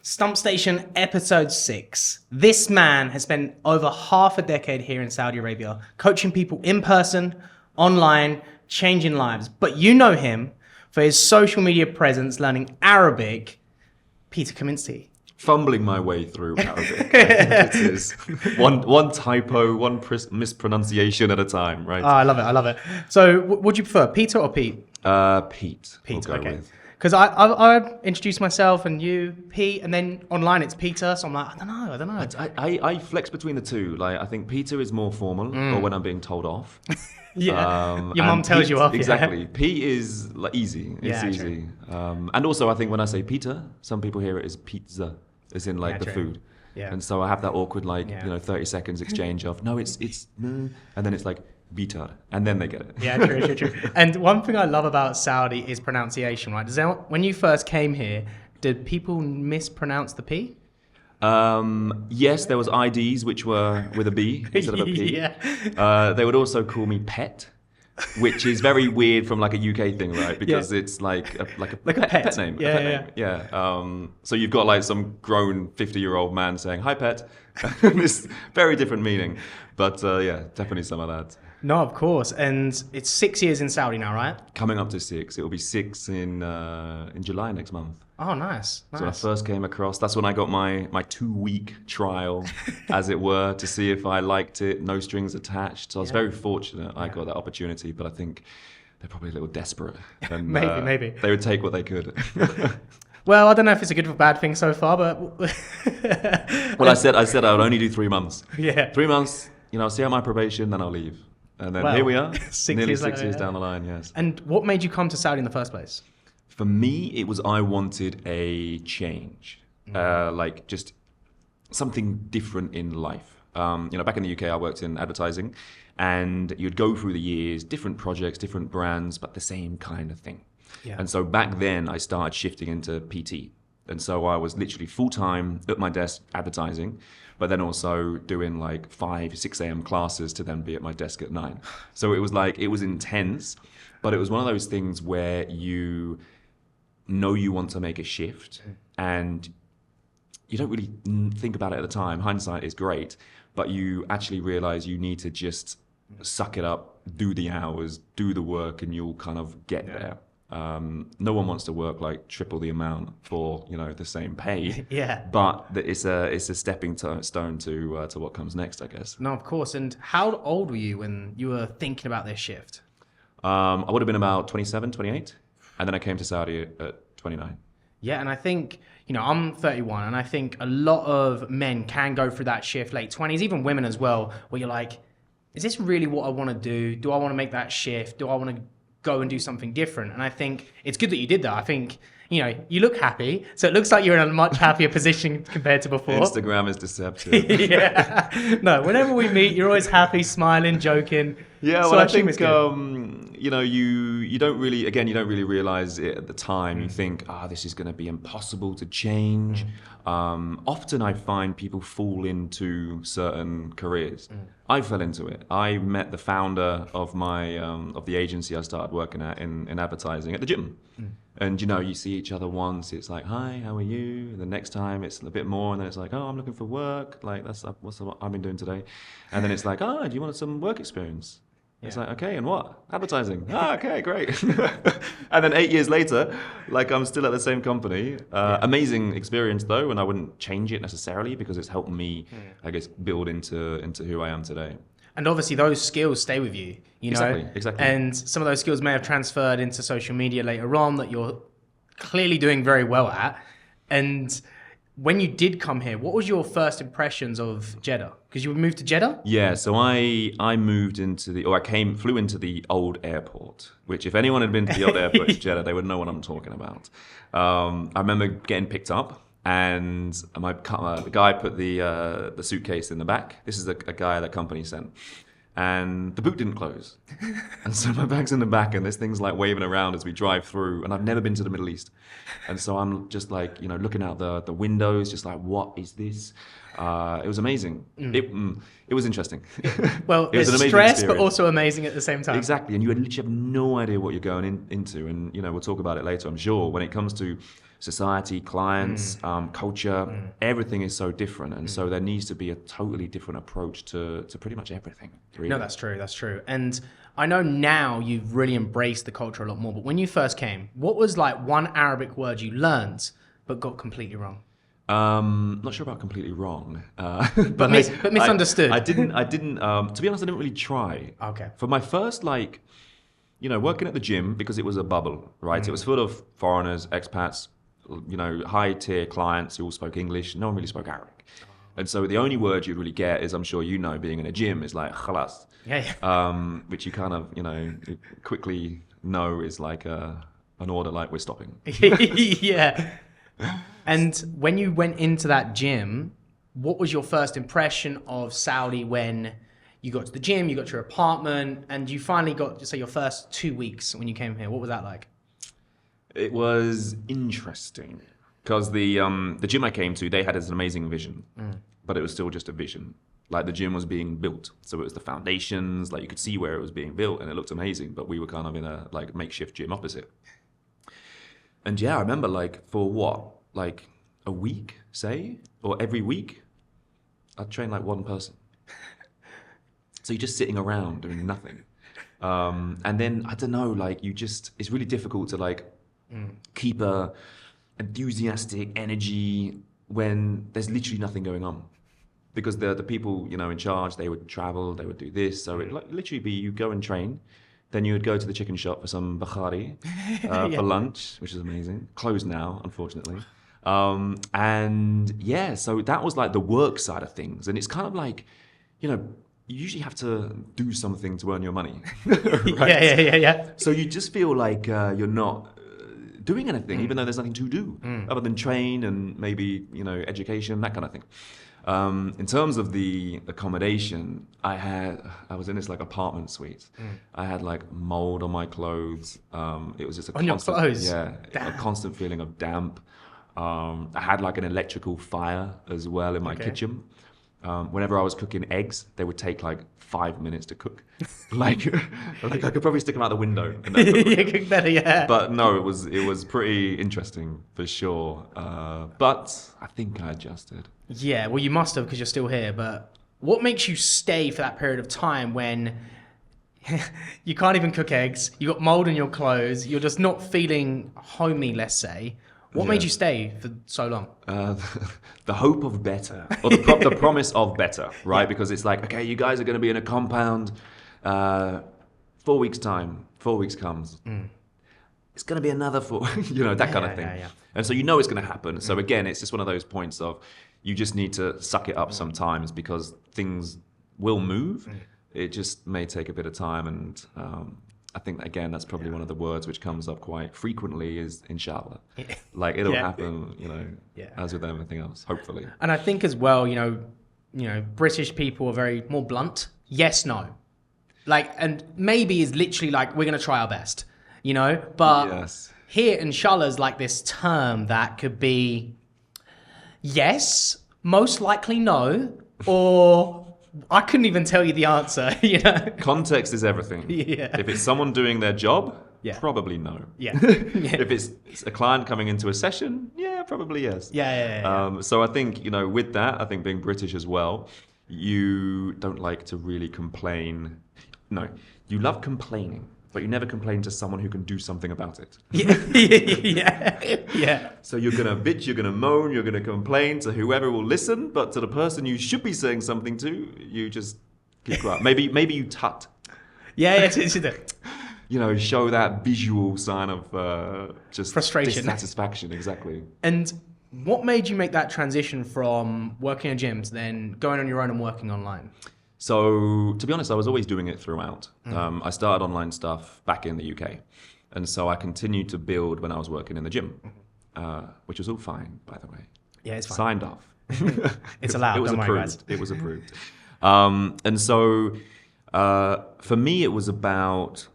Stump Station episode 6. This man has spent over half a decade here in Saudi Arabia, coaching people in person, online, changing lives. But you know him for his social media presence, learning Arabic. Pete Kaminski. Fumbling my way through Arabic. It is one typo, one mispronunciation at a time, right? Oh, I love it. So what do you prefer, Peter or Pete? Pete. Pete, we'll go okay. with. Because I introduced myself and you, Pete, and then online it's Peter, so I'm like, I don't know. I flex between the two. Like, I think Peter is more formal, or when I'm being told off. Yeah, your mum tells you off. Exactly. Yeah. Pete is like easy. It's easy. And also, I think when I say Peter, some people hear it as pizza, as in like the food. Yeah. And so I have that awkward 30 seconds exchange of no, it's and then it's like Peter, and then they get it. Yeah, true. And one thing I love about Saudi is pronunciation, right? When you first came here, did people mispronounce the P? Yes, there was IDs which were with a B instead of a P. Yeah. They would also call me Pet, which is very weird from like a UK thing, right? Because it's like a pet name. Yeah. So you've got like some grown 50-year-old man saying hi Pet. This very different meaning, but definitely some of that. No, of course. And it's 6 years in Saudi now, right? Coming up to 6. It will be 6 in July next month. Oh, nice. So when I first came across, that's when I got my 2-week trial, as it were, to see if I liked it. No strings attached. So I was very fortunate I got that opportunity, but I think they're probably a little desperate. And, maybe. They would take what they could. Well, I don't know if it's a good or bad thing so far, but... Well, I said I would only do 3 months. Yeah. 3 months, see out my probation, then I'll leave. And then here we are, nearly 6 years down the line, yes. And what made you come to Saudi in the first place? For me, it was I wanted a change, like just something different in life. Back in the UK, I worked in advertising, and you'd go through the years, different projects, different brands, but the same kind of thing. Yeah. And so back then, I started shifting into PT. And so I was literally full-time at my desk advertising, but then also doing like 5, 6 a.m. classes to then be at my desk at 9. So it was intense, but it was one of those things where you know you want to make a shift and you don't really think about it at the time. Hindsight is great, but you actually realize you need to just suck it up, do the hours, do the work, and you'll kind of get there. No one wants to work like triple the amount for the same pay. Yeah. But it's a stepping stone to what comes next, I guess. No, of course. And how old were you when you were thinking about this shift? I would have been about 27, 28, and then I came to Saudi at 29. Yeah, and I think I'm 31, and I think a lot of men can go through that shift, late 20s, even women as well, where you're like, is this really what I want to do? Do I want to make that shift? Do I want to go and do something different? And I think it's good that you did that. I think, you look happy. So it looks like you're in a much happier position compared to before. Instagram is deceptive. Yeah. No, whenever we meet, you're always happy, smiling, joking. Yeah, so well, I think, you don't really realize it at the time. You think, this is going to be impossible to change. Often I find people fall into certain careers. I fell into it. I met the founder of my of the agency I started working at in advertising at the gym. And you see each other once, it's like, hi, how are you? And the next time it's a bit more, and then it's like, oh, I'm looking for work. Like, that's what I've been doing today. And then it's like, do you want some work experience? Yeah. It's like, okay, and what? Advertising. Okay, great. And then 8 years later, like, I'm still at the same company. Amazing experience though, and I wouldn't change it necessarily because it's helped me, I guess, build into who I am today. And obviously those skills stay with you, know? Exactly. And some of those skills may have transferred into social media later on that you're clearly doing very well at. And when you did come here, what was your first impressions of Jeddah? Because you moved to Jeddah? Yeah, so I flew into the old airport, which if anyone had been to the old airport in Jeddah, they would know what I'm talking about. I remember getting picked up, and the guy put the suitcase in the back. This is a guy that company sent. And the boot didn't close. And so my bag's in the back and this thing's like waving around as we drive through. And I've never been to the Middle East. And so I'm just like, looking out the windows, just like, what is this? It was amazing. It was interesting. Well, it's stress, but also amazing at the same time. Exactly. And you literally have no idea what you're going into. And, we'll talk about it later, I'm sure, when it comes to society, clients, culture, everything is so different. And so there needs to be a totally different approach to pretty much everything. Really. No, that's true. That's true. And I know now you've really embraced the culture a lot more, but when you first came, what was like one Arabic word you learned but got completely wrong? Not sure about completely wrong, but misunderstood. I didn't. To be honest, I didn't really try. Okay. For my first, working at the gym, because it was a bubble, right? It was full of foreigners, expats, high tier clients who all spoke English. No one really spoke Arabic, and so the only word you'd really get is, I'm sure being in a gym, is like khalas. Yeah. Which you kind of quickly know is like an order, like we're stopping. Yeah. And when you went into that gym, what was your first impression of Saudi when you got to the gym, you got to your apartment, and you finally got to say your first 2 weeks when you came here? What was that like? It was interesting because the gym I came to, they had this amazing vision, but it was still just a vision. Like the gym was being built, so it was the foundations. Like you could see where it was being built, and it looked amazing. But we were kind of in a makeshift gym opposite. And yeah, I remember for what, a week, say, or every week, I'd train one person. So you're just sitting around doing nothing. And then, I don't know, it's really difficult to keep a enthusiastic energy when there's literally nothing going on. Because the people, in charge, they would travel, they would do this. So it literally be, you go and train, then you would go to the chicken shop for some Bukhari for lunch, which is amazing. Closed now, unfortunately. And yeah, so that was the work side of things. And it's kind of you usually have to do something to earn your money. Right? Yeah. So you just feel like you're not doing anything, even though there's nothing to do other than train and maybe, education, that kind of thing. In terms of the accommodation, I was in this apartment suite. I had mold on my clothes. It was just on your clothes? Yeah, a constant feeling of damp. I had an electrical fire as well in my kitchen. Whenever I was cooking eggs, they would take 5 minutes to cook. I could probably stick them out the window. And Yeah, cook better, yeah. But no, it was pretty interesting for sure. But I think I adjusted. Yeah, well, you must have because you're still here. But what makes you stay for that period of time when you can't even cook eggs, you got mold in your clothes, you're just not feeling homey, let's say? What made you stay for so long? The hope of better, or the promise of better, right? Yeah. Because it's okay, you guys are going to be in a compound 4 weeks' time. 4 weeks comes. It's going to be another 4, that kind of thing. Yeah. And so it's going to happen. So again, it's just one of those points of you just need to suck it up sometimes because things will move. It just may take a bit of time. And I think, again, that's probably one of the words which comes up quite frequently is inshallah. It'll happen, as with everything else, hopefully. And I think as well, British people are very more blunt. Yes, no. And maybe is literally we're going to try our best, But yes. Here, inshallah is this term that could be yes, most likely no, or I couldn't even tell you the answer, Context is everything. Yeah. If it's someone doing their job, probably no. Yeah. If it's a client coming into a session, probably yes. Yeah. So I think, with that, I think being British as well, you don't like to really complain. No, you love complaining, but you never complain to someone who can do something about it. Yeah. So you're going to bitch, you're going to moan, you're going to complain to whoever will listen, but to the person you should be saying something to, you just keep quiet. Maybe you tut. Yeah. Show that visual sign of just frustration, dissatisfaction, exactly. And what made you make that transition from working in gyms then going on your own and working online? So, to be honest, I was always doing it throughout. I started online stuff back in the UK. And so I continued to build when I was working in the gym, which was all fine, by the way. Yeah, it's fine. Signed off. It's allowed, it was don't approved. worry, guys. It was approved. And so, for me, it was about,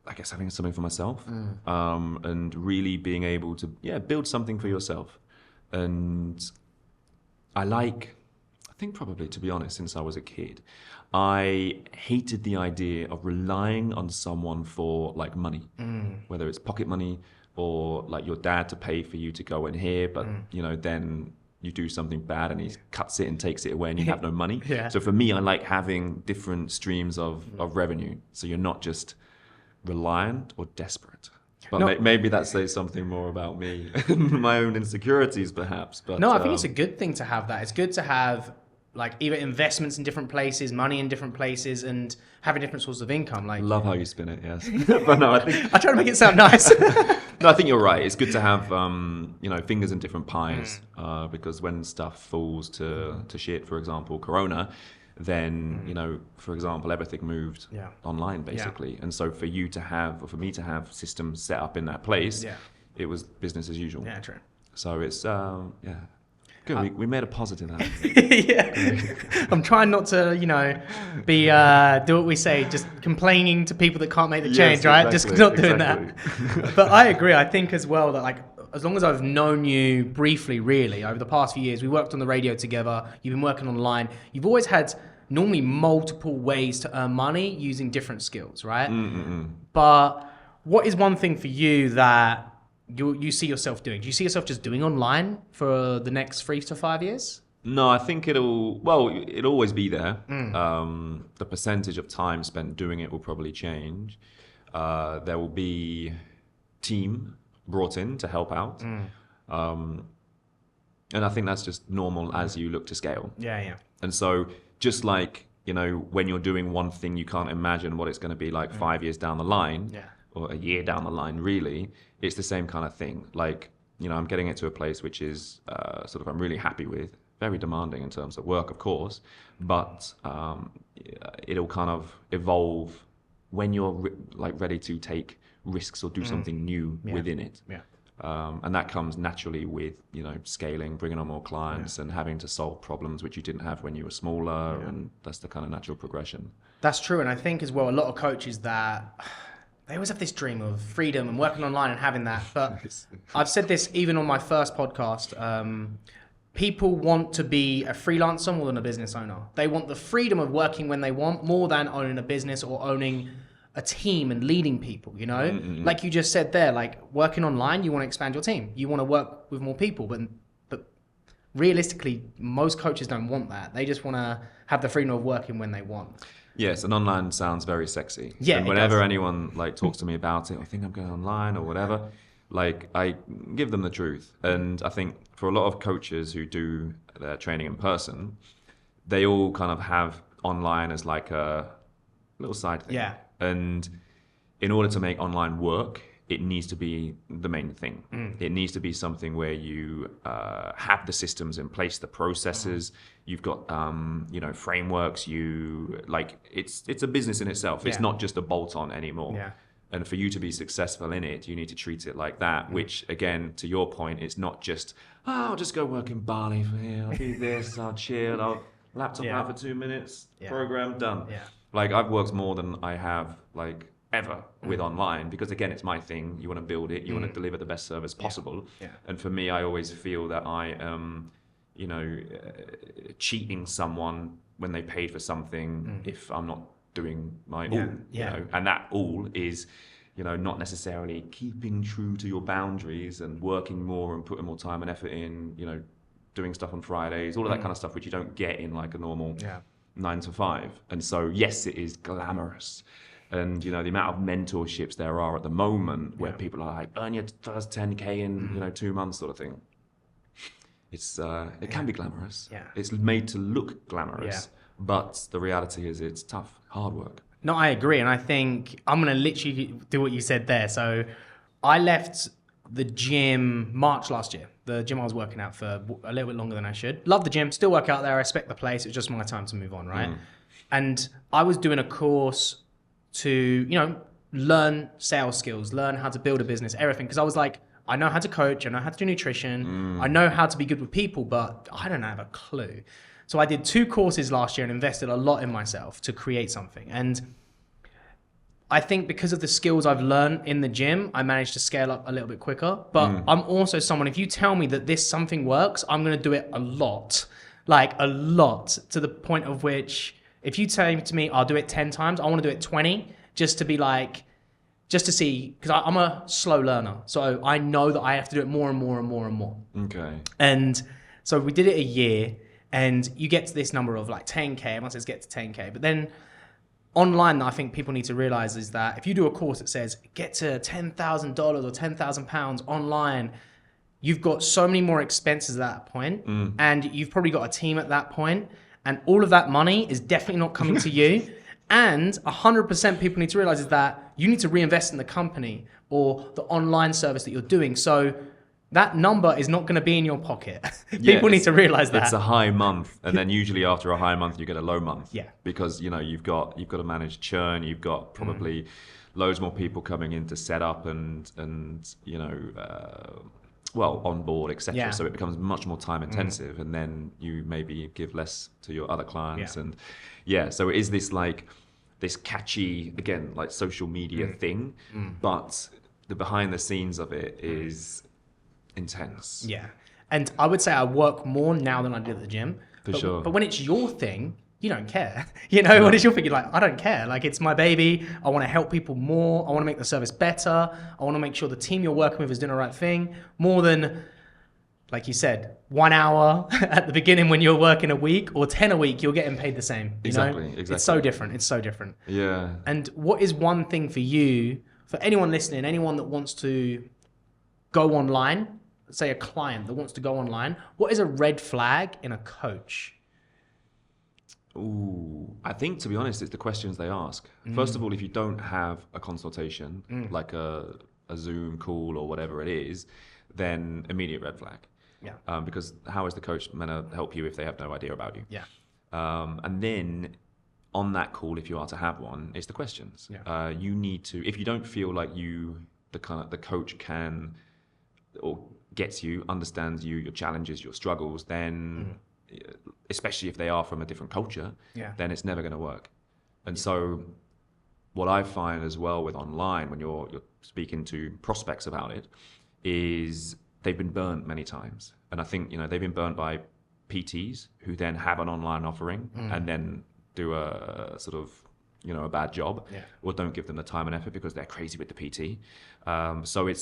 I guess, having something for myself and really being able to, build something for yourself. And I think probably, to be honest, since I was a kid, I hated the idea of relying on someone for money, whether it's pocket money, or like your dad to pay for you to go in here, but you know, then you do something bad and he cuts it and takes it away and you have no money. Yeah. So for me, I like having different streams of revenue. So you're not just reliant or desperate. But maybe that says something more about me, my own insecurities perhaps. But no, I think it's a good thing to have that. It's good to have like either investments in different places, money in different places, and having different sources of income. Like, love how you spin it, yes. But no, I think I try to make it sound nice. no, I think you're right. It's good to have you know, fingers in different pies, because when stuff falls to shit, for example, Corona, then you know, for example, everything moved online basically, and so for you to have, or for me to have systems set up in that place, it was business as usual. Yeah, true. So it's good. We made a positive out of it. Yeah, I'm trying not to, you know, be do what we say, just complaining to people that can't make the change, right? Exactly, just not doing that. But I agree. I think as well that like, as long as I've known you briefly, really, over the past few years, we worked on the radio together. You've been working online. You've always had normally multiple ways to earn money using different skills, right? But what is one thing for you that you see yourself doing? Do you see yourself just doing online for the next 3 to 5 years? No, I think it'll always be there. The percentage of time spent doing it will probably change. There will be team brought in to help out. And I think that's just normal as you look to scale. Yeah. And so just like, you know, when you're doing one thing, you can't imagine what it's going to be like 5 years down the line, or a year down the line, really. It's the same kind of thing. Like, you know, I'm getting it to a place which is sort of I'm really happy with. Very demanding in terms of work, of course, but it'll kind of evolve when you're ready to take risks or do something new within it. And that comes naturally with, you know, scaling, bringing on more clients and having to solve problems which you didn't have when you were smaller. And that's the kind of natural progression. That's true. And I think as well, a lot of coaches that they always have this dream of freedom and working online and having that. But I've said this even on my first podcast. People want to be a freelancer more than a business owner. They want the freedom of working when they want more than owning a business or owning a team and leading people, you know? Like you just said there, like working online, you want to expand your team. You want to work with more people, but realistically, most coaches don't want that. They just want to have the freedom of working when they want. Yes, and online sounds very sexy. Yeah, and whenever anyone like talks to me about it, I think I'm going online or whatever, like I give them the truth. And I think for a lot of coaches who do their training in person, they all kind of have online as like a little side thing. Yeah. And in order to make online work, it needs to be the main thing. It needs to be something where you have the systems in place, the processes. You've got you know, frameworks. You like it's a business in itself. It's not just a bolt-on anymore. Yeah. And for you to be successful in it, you need to treat it like that. Which, again, to your point, it's not just I'll just go work in Bali for here. I'll do this. I'll chill. I'll laptop out for 2 minutes. Program done. Yeah. Like I've worked more than I have like ever with online, because again, it's my thing. You want to build it, you want to deliver the best service possible. And for me, I always feel that I am, you know, cheating someone when they paid for something if I'm not doing my all. You know? And that all is, you know, not necessarily keeping true to your boundaries and working more and putting more time and effort in, you know, doing stuff on Fridays, all of that kind of stuff, which you don't get in like a normal 9 to 5. And so, yes, it is glamorous. And, you know, the amount of mentorships there are at the moment where people are like, earn your first 10K in, you know, 2 months sort of thing. It's, it can be glamorous. It's made to look glamorous. But the reality is it's tough, hard work. No, I agree. And I think I'm going to literally do what you said there. So I left the gym March last year, the gym I was working at for a little bit longer than I should. Love the gym, still work out there. I respect the place. It was just my time to move on, right? And I was doing a course to, you know, learn sales skills, learn how to build a business, everything. Because I was like, I know how to coach, I know how to do nutrition, I know how to be good with people, but I don't have a clue. So I did 2 courses last year and invested a lot in myself to create something. And I think because of the skills I've learned in the gym, I managed to scale up a little bit quicker. But I'm also someone, if you tell me that this something works, I'm going to do it a lot, like a lot, to the point of which if you tell to me I'll do it 10 times, I want to do it 20 just to be like, just to see, because I'm a slow learner. So I know that I have to do it more and more and more and more. Okay. And so we did it a year, and you get to this number of like 10K. Everyone says get to 10K. But then online, I think people need to realize is that if you do a course that says get to $10,000 or £10,000 online, you've got so many more expenses at that point, and you've probably got a team at that point, and all of that money is definitely not coming to you. And 100% people need to realize is that you need to reinvest in the company or the online service that you're doing. So that number is not going to be in your pocket. People need to realize that. It's a high month, and then usually after a high month, you get a low month. Yeah. Because, you know, you've got to manage churn. You've got probably loads more people coming in to set up and you know, on board, etc. Yeah. So it becomes much more time intensive, and then you maybe give less to your other clients. And so it is this catchy, again, like social media thing, but the behind the scenes of it is intense. Yeah. And I would say I work more now than I did at the gym. For sure. But when it's your thing, you don't care. You know, when it's your thing, you're like, I don't care. Like, it's my baby. I want to help people more. I want to make the service better. I want to make sure the team you're working with is doing the right thing. More than, like you said, 1 hour at the beginning when you're working a week, or 10 a week, you're getting paid the same. You know? Exactly. It's so different. It's so different. Yeah. And what is one thing for you, for anyone listening, anyone that wants to go online, say a client that wants to go online, what is a red flag in a coach? Ooh, I think, to be honest, it's the questions they ask. First of all, if you don't have a consultation, like a Zoom call or whatever it is, then immediate red flag. Yeah. Because how is the coach meant to help you if they have no idea about you? Yeah. And then on that call, if you are to have one, it's the questions. Yeah. You need to, if you don't feel like the coach can or gets you, understands you, your challenges, your struggles, then especially if they are from a different culture, then it's never going to work. And so what I find as well with online, when you're speaking to prospects about it, is they've been burnt many times. And I think, you know, they've been burnt by PTs who then have an online offering and then do a sort of, you know, a bad job, or don't give them the time and effort because they're crazy with the PT. So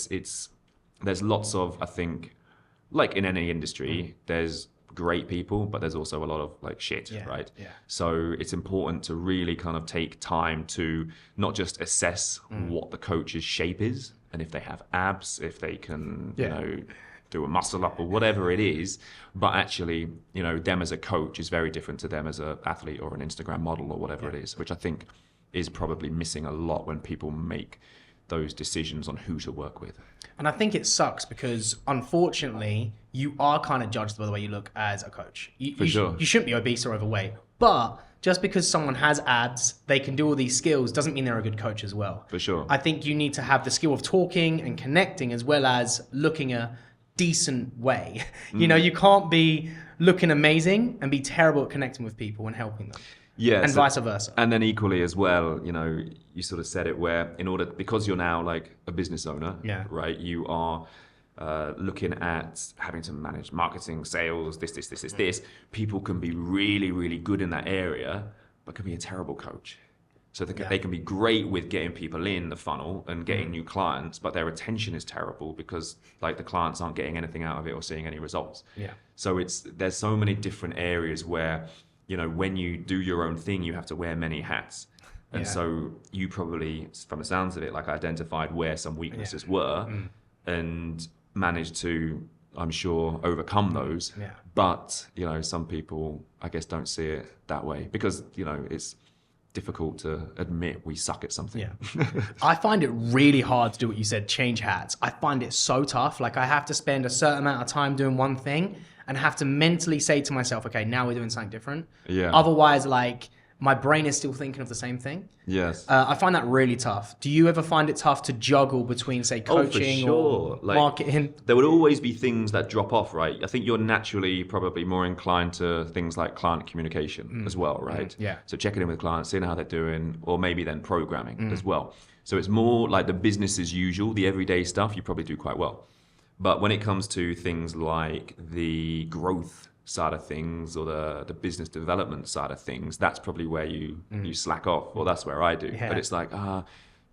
there's lots of, I think, like in any industry, there's great people, but there's also a lot of like shit, right? Yeah. So it's important to really kind of take time to not just assess what the coach's shape is, and if they have abs, if they can, you know, do a muscle up or whatever it is, but actually, you know, them as a coach is very different to them as an athlete or an Instagram model or whatever it is, which I think is probably missing a lot when people make those decisions on who to work with. And I think it sucks because, unfortunately, you are kind of judged by the way you look as a coach. You shouldn't be obese or overweight. But just because someone has abs, they can do all these skills, doesn't mean they're a good coach as well. For sure. I think you need to have the skill of talking and connecting as well as looking a decent way. You know, you can't be looking amazing and be terrible at connecting with people and helping them. Yeah, and vice versa. And then equally as well, you know, you sort of said it where because you're now like a business owner, right? You are looking at having to manage marketing, sales, this. People can be really, really good in that area, but can be a terrible coach. So they can be great with getting people in the funnel and getting new clients, but their retention is terrible because like the clients aren't getting anything out of it or seeing any results. Yeah. So there's so many different areas where, you know, when you do your own thing, you have to wear many hats. And so you probably, from the sounds of it, like identified where some weaknesses were and managed to, I'm sure, overcome those. Yeah. But, you know, some people, I guess, don't see it that way because, you know, it's difficult to admit we suck at something. Yeah. I find it really hard to do what you said, change hats. I find it so tough. Like I have to spend a certain amount of time doing one thing and have to mentally say to myself, okay, now we're doing something different. Yeah. Otherwise, like my brain is still thinking of the same thing. Yes. I find that really tough. Do you ever find it tough to juggle between, say, coaching or marketing? There would always be things that drop off, right? I think you're naturally probably more inclined to things like client communication as well, right? Yeah. So checking in with clients, seeing how they're doing, or maybe then programming as well. So it's more like the business as usual, the everyday stuff, you probably do quite well. But when it comes to things like the growth side of things or the business development side of things, that's probably where you slack off, or that's where I do. Yeah. But it's like,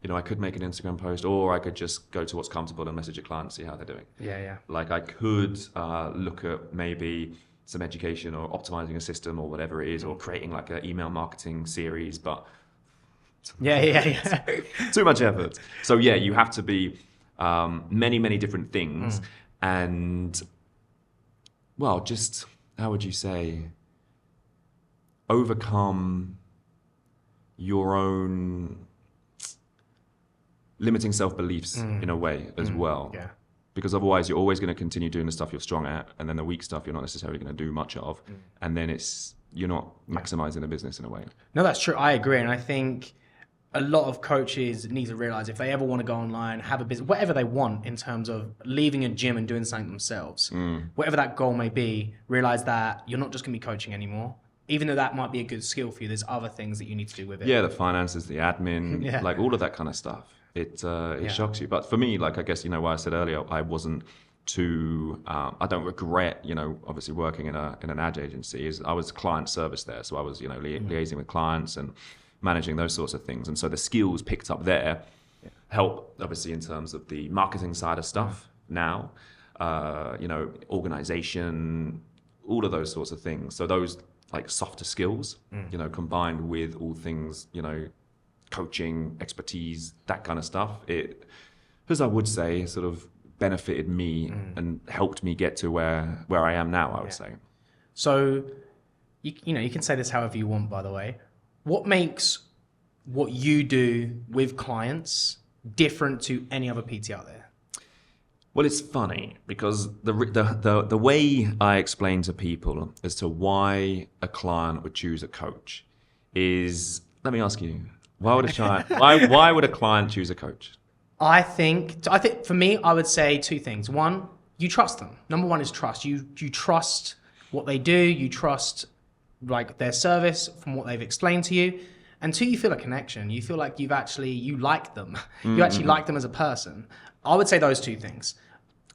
I could make an Instagram post, or I could just go to what's comfortable and message a client and see how they're doing. Yeah. Like I could look at maybe some education or optimizing a system or whatever it is, or creating like an email marketing series, but Yeah. too much effort. So yeah, you have to be many different things, and well, just how would you say, overcome your own limiting self-beliefs in a way as well. Yeah. Because otherwise you're always going to continue doing the stuff you're strong at, and then the weak stuff you're not necessarily going to do much of, and then you're not maximizing the business in a way. No, that's true. I agree. And I think a lot of coaches need to realize if they ever want to go online, have a business, whatever they want in terms of leaving a gym and doing something themselves, whatever that goal may be, realize that you're not just going to be coaching anymore. Even though that might be a good skill for you, there's other things that you need to do with it. Yeah, the finances, the admin, like all of that kind of stuff. It shocks you. But for me, like I guess, why I said earlier, I wasn't too, I don't regret, obviously working in an ad agency. I was client service there. So I was, liaising with clients and managing those sorts of things. And so the skills picked up there help, obviously, in terms of the marketing side of stuff now, organization, all of those sorts of things. So those like softer skills, combined with all things, coaching, expertise, that kind of stuff, it, as I would say, sort of benefited me and helped me get to where I am now, I would say. So, you can say this however you want, by the way. What makes what you do with clients different to any other PT out there? Well, it's funny because the way I explain to people as to why a client would choose a coach is, let me ask you, why would a client choose a coach? I think for me, I would say two things. One, you trust them. Number one is trust. You trust what they do. You trust like their service from what they've explained to you. And two, you feel a connection. You feel like you like them. You actually like them as a person. I would say those two things.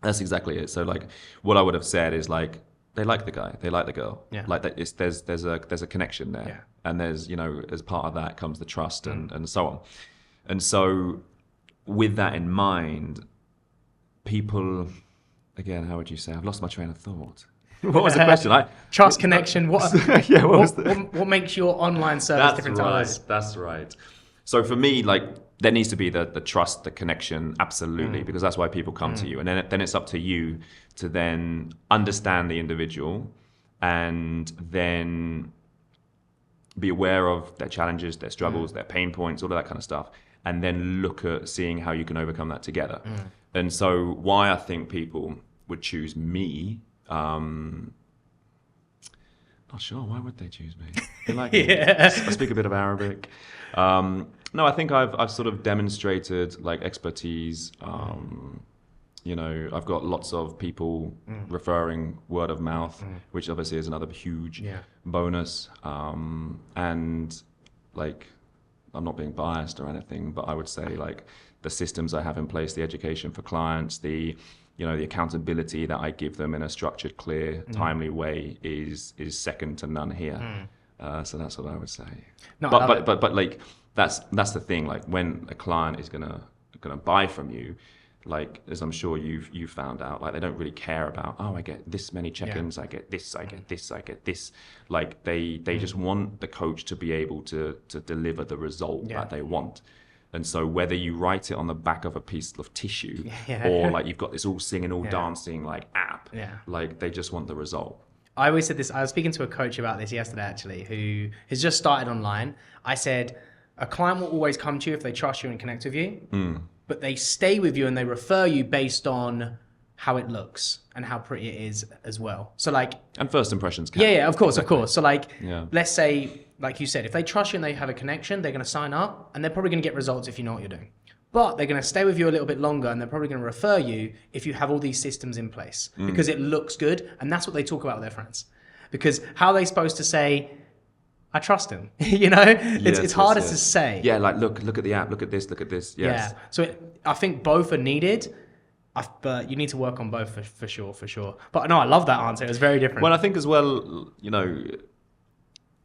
That's exactly it. So like what I would have said is like, they like the guy, they like the girl. Yeah. Like that there's a connection there. Yeah. And there's, as part of that comes the trust and so on. And so with that in mind, people, again, how would you say? I've lost my train of thought. What was the question? Trust, connection. What makes your online service different to others? That's right. So for me, like there needs to be the trust, the connection, absolutely, because that's why people come to you. And then it's up to you to then understand the individual and then be aware of their challenges, their struggles, their pain points, all of that kind of stuff, and then look at seeing how you can overcome that together. And so why I think people would choose me, not sure. Why would they choose me? They like me. I speak a bit of Arabic. No, I think I've sort of demonstrated like expertise. I've got lots of people referring word of mouth, which obviously is another huge bonus. And like, I'm not being biased or anything, but I would say like the systems I have in place, the education for clients, the accountability that I give them in a structured, clear, timely way is second to none here. So that's what I would say. No, but like that's the thing. Like when a client is gonna buy from you, like as I'm sure you've found out, like they don't really care about, I get this many check-ins, I get this, I get this, I get this. Like they just want the coach to be able to deliver the result that they want. And so whether you write it on the back of a piece of tissue or like you've got this all singing, all dancing like app, like they just want the result. I always said this, I was speaking to a coach about this yesterday actually, who has just started online. I said, a client will always come to you if they trust you and connect with you, but they stay with you and they refer you based on how it looks and how pretty it is as well. So like... And first impressions count. Yeah, of course. So like, let's say, like you said, if they trust you and they have a connection, they're going to sign up and they're probably going to get results if you know what you're doing. But they're going to stay with you a little bit longer and they're probably going to refer you if you have all these systems in place because it looks good. And that's what they talk about with their friends. Because how are they supposed to say, I trust him? It's harder to say. Yeah, like look at the app, look at this. Yes. Yeah. So I think both are needed. But you need to work on both for sure. But no, I love that answer. It was very different. Well, I think as well,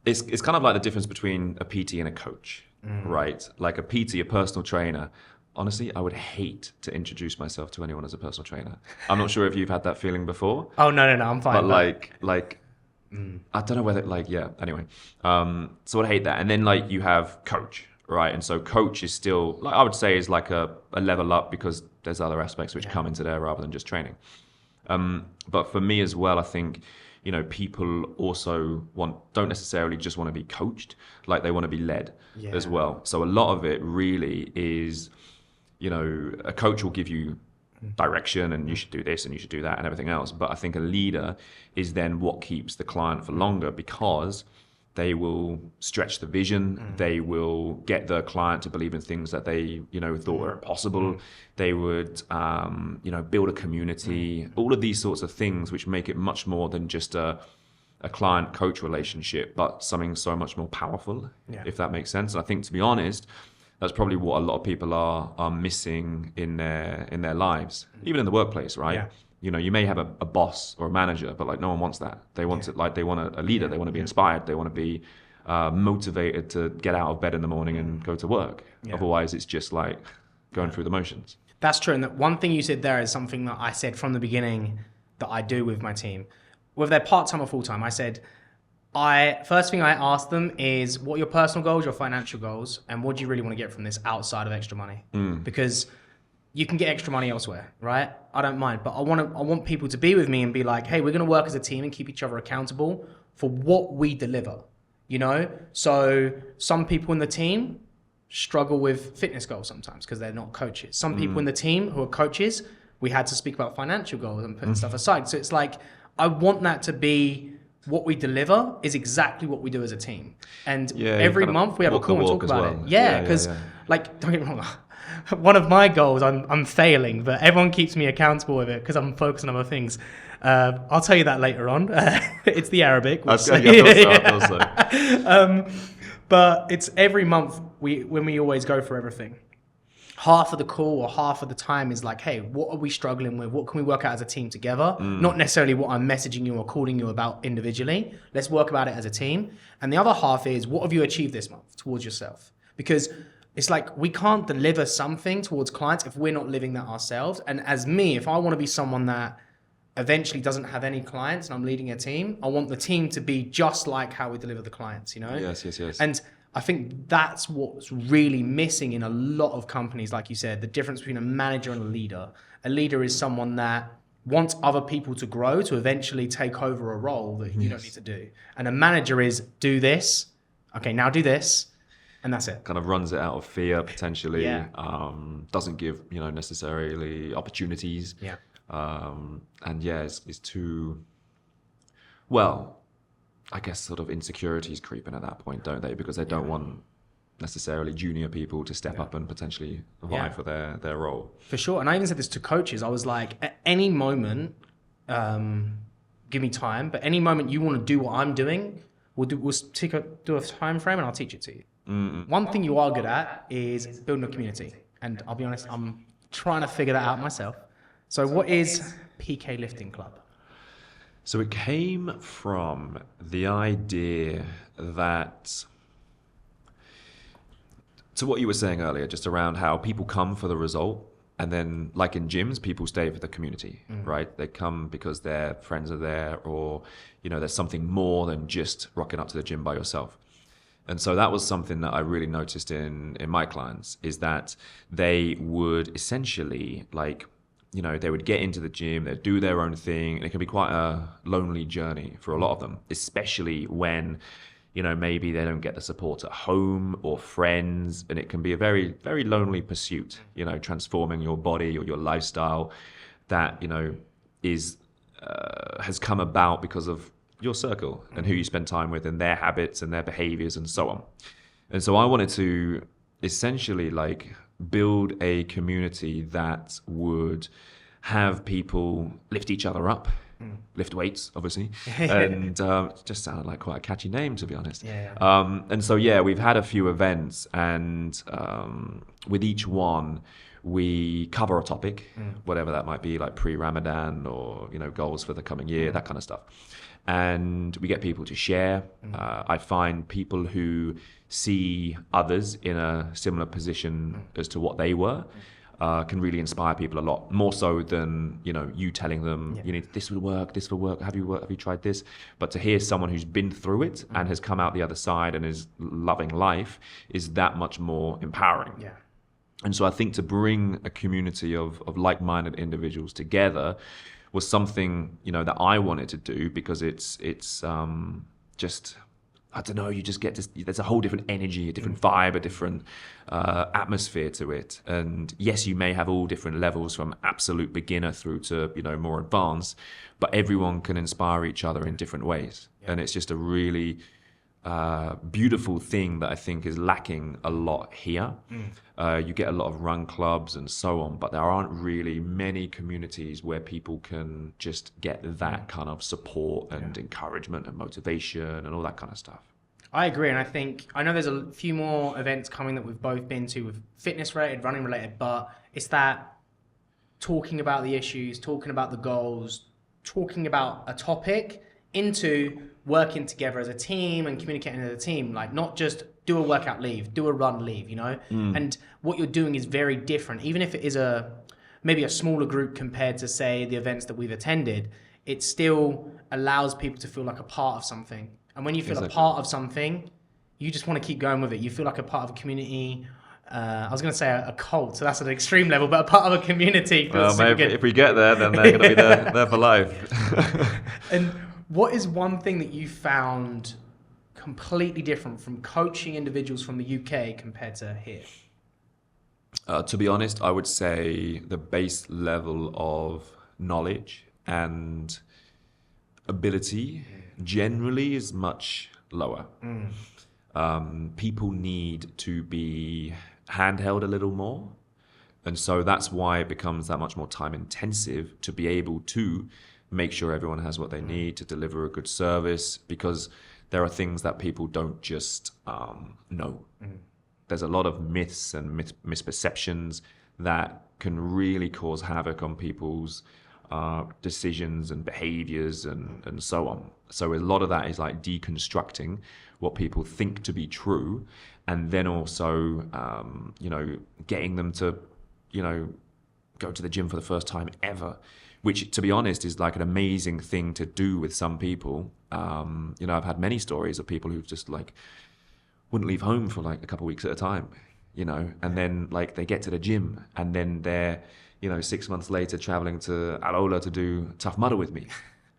it's kind of like the difference between a PT and a coach. right? Like a PT, a personal trainer. Honestly, I would hate to introduce myself to anyone as a personal trainer. I'm not sure if you've had that feeling before. Oh, no, I'm fine. But like, I don't know whether anyway. So I'd hate that. And then like you have coach, right? And so coach is still, like I would say, is like a level up because there's other aspects which come into there rather than just training. But for me as well, I think, people also don't necessarily just want to be coached, like they want to be led as well. So a lot of it really is, a coach will give you direction and you should do this and you should do that and everything else. But I think a leader is then what keeps the client for longer because they will stretch the vision. They will get the client to believe in things that they, thought were impossible. They would, build a community, all of these sorts of things, which make it much more than just a client-coach relationship, but something so much more powerful, if that makes sense. And I think, to be honest, that's probably what a lot of people are missing in their lives, even in the workplace, right? Yeah. You may have a boss or a manager, but like no one wants that. They want it, like they want a leader. They want to be inspired. They want to be motivated to get out of bed in the morning and go to work. Otherwise, it's just like going through the motions. That's true. And that one thing you said there is something that I said from the beginning that I do with my team, whether they're part-time or full-time. I said, first thing I ask them is, what are your personal goals, your financial goals, and what do you really want to get from this outside of extra money? Because you can get extra money elsewhere, right? I don't mind, but I want people to be with me and be like, hey, we're going to work as a team and keep each other accountable for what we deliver, So some people in the team struggle with fitness goals sometimes because they're not coaches. Some people in the team who are coaches, we had to speak about financial goals and put stuff aside. So it's like, I want that to be what we deliver is exactly what we do as a team. And every month we have a call and talk about it. Yeah, because like, don't get me wrong, one of my goals, I'm failing, but everyone keeps me accountable with it because I'm focused on other things. I'll tell you that later on. It's the Arabic. I feel so. But it's every month when we always go for everything. Half of the call or half of the time is like, hey, what are we struggling with? What can we work out as a team together? Not necessarily what I'm messaging you or calling you about individually. Let's work about it as a team. And the other half is, what have you achieved this month towards yourself? Because it's like, we can't deliver something towards clients if we're not living that ourselves. And as me, if I want to be someone that eventually doesn't have any clients and I'm leading a team, I want the team to be just like how we deliver the clients, Yes. And I think that's what's really missing in a lot of companies, like you said, the difference between a manager and a leader. A leader is someone that wants other people to grow, to eventually take over a role that you don't need to do. And a manager is, do this, okay, now do this, and that's it. Kind of runs it out of fear, potentially. Doesn't give, necessarily opportunities. And it's too, well, I guess sort of insecurities creeping at that point, don't they? Because they don't want necessarily junior people to step up and potentially vie for their role. For sure. And I even said this to coaches. I was like, at any moment, give me time, but any moment you want to do what I'm doing, we'll do a time frame and I'll teach it to you. One thing you are good at is building a community. And I'll be honest, I'm trying to figure that out myself. So what is PK Lifting Club? So it came from the idea that, to what you were saying earlier, just around how people come for the result, and then like in gyms, people stay for the community, right? They come because their friends are there, or there's something more than just rocking up to the gym by yourself. And so that was something that I really noticed in my clients, is that they would essentially they would get into the gym, they'd do their own thing, and it can be quite a lonely journey for a lot of them, especially when, maybe they don't get the support at home or friends, and it can be a very, very lonely pursuit, transforming your body or your lifestyle that, has come about because of your circle and who you spend time with and their habits and their behaviors and so on. And so I wanted to essentially build a community that would have people lift each other up, lift weights, obviously, and it just sounded like quite a catchy name, to be honest. And so, we've had a few events, and with each one, we cover a topic, whatever that might be, like pre-Ramadan or, goals for the coming year, that kind of stuff. and we get people to share. I find people who see others in a similar position as to what they were can really inspire people a lot, more so than you telling them you need this will work, have you tried this. But to hear someone who's been through it and has come out the other side and is loving life is that much more empowering. And so I think to bring a community of like-minded individuals together was something that I wanted to do, because it's just, I don't know, you just get to, there's a whole different energy, a different vibe, a different atmosphere to it. And yes, you may have all different levels from absolute beginner through to more advanced, but everyone can inspire each other in different ways. And it's just a really beautiful thing that I think is lacking a lot here. You get a lot of run clubs and so on, but there aren't really many communities where people can just get that kind of support and encouragement and motivation and all that kind of stuff. I agree, and I know there's a few more events coming that we've both been to with fitness related, running related, but it's that talking about the issues, talking about the goals, talking about a topic into working together as a team and communicating as a team, like not just do a workout, leave, do a run, leave, and what you're doing is very different. Even if it is maybe a smaller group compared to, say, the events that we've attended, it still allows people to feel like a part of something. And when you feel a part of something, you just want to keep going with it. You feel like a part of a community. I was going to say a cult, so that's an extreme level, but a part of a community feels super good. If we get there, then they're going to be there for life. And what is one thing that you found completely different from coaching individuals from the UK compared to here? To be honest, I would say the base level of knowledge and ability generally is much lower. People need to be handheld a little more. And so that's why it becomes that much more time intensive to be able to make sure everyone has what they need to deliver a good service, because there are things that people don't just know. There's a lot of myths and misperceptions that can really cause havoc on people's decisions and behaviors and so on. So a lot of that is like deconstructing what people think to be true, and then also getting them to go to the gym for the first time ever, which, to be honest, is like an amazing thing to do with some people. I've had many stories of people who've just like wouldn't leave home for like a couple of weeks at a time, and then like they get to the gym and then they're 6 months later traveling to Alola to do Tough Mudder with me.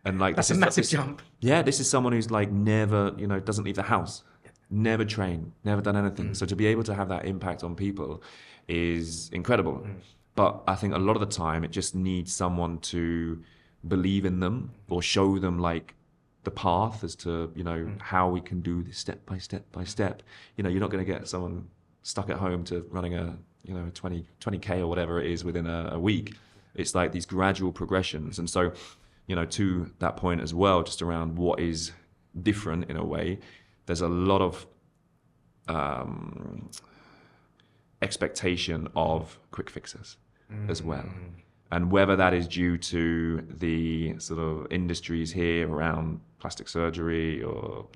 And like that's a massive jump. Yeah, this is someone who's like never, doesn't leave the house, never trained, never done anything. So to be able to have that impact on people is incredible. But I think a lot of the time it just needs someone to believe in them or show them like the path as to, how we can do this step by step by step. You're not going to get someone stuck at home to running a 20K or whatever it is within a week. It's like these gradual progressions. And so, to that point as well, just around what is different in a way, there's a lot of expectation of quick fixes as well. And whether that is due to the sort of industries here around plastic surgery or,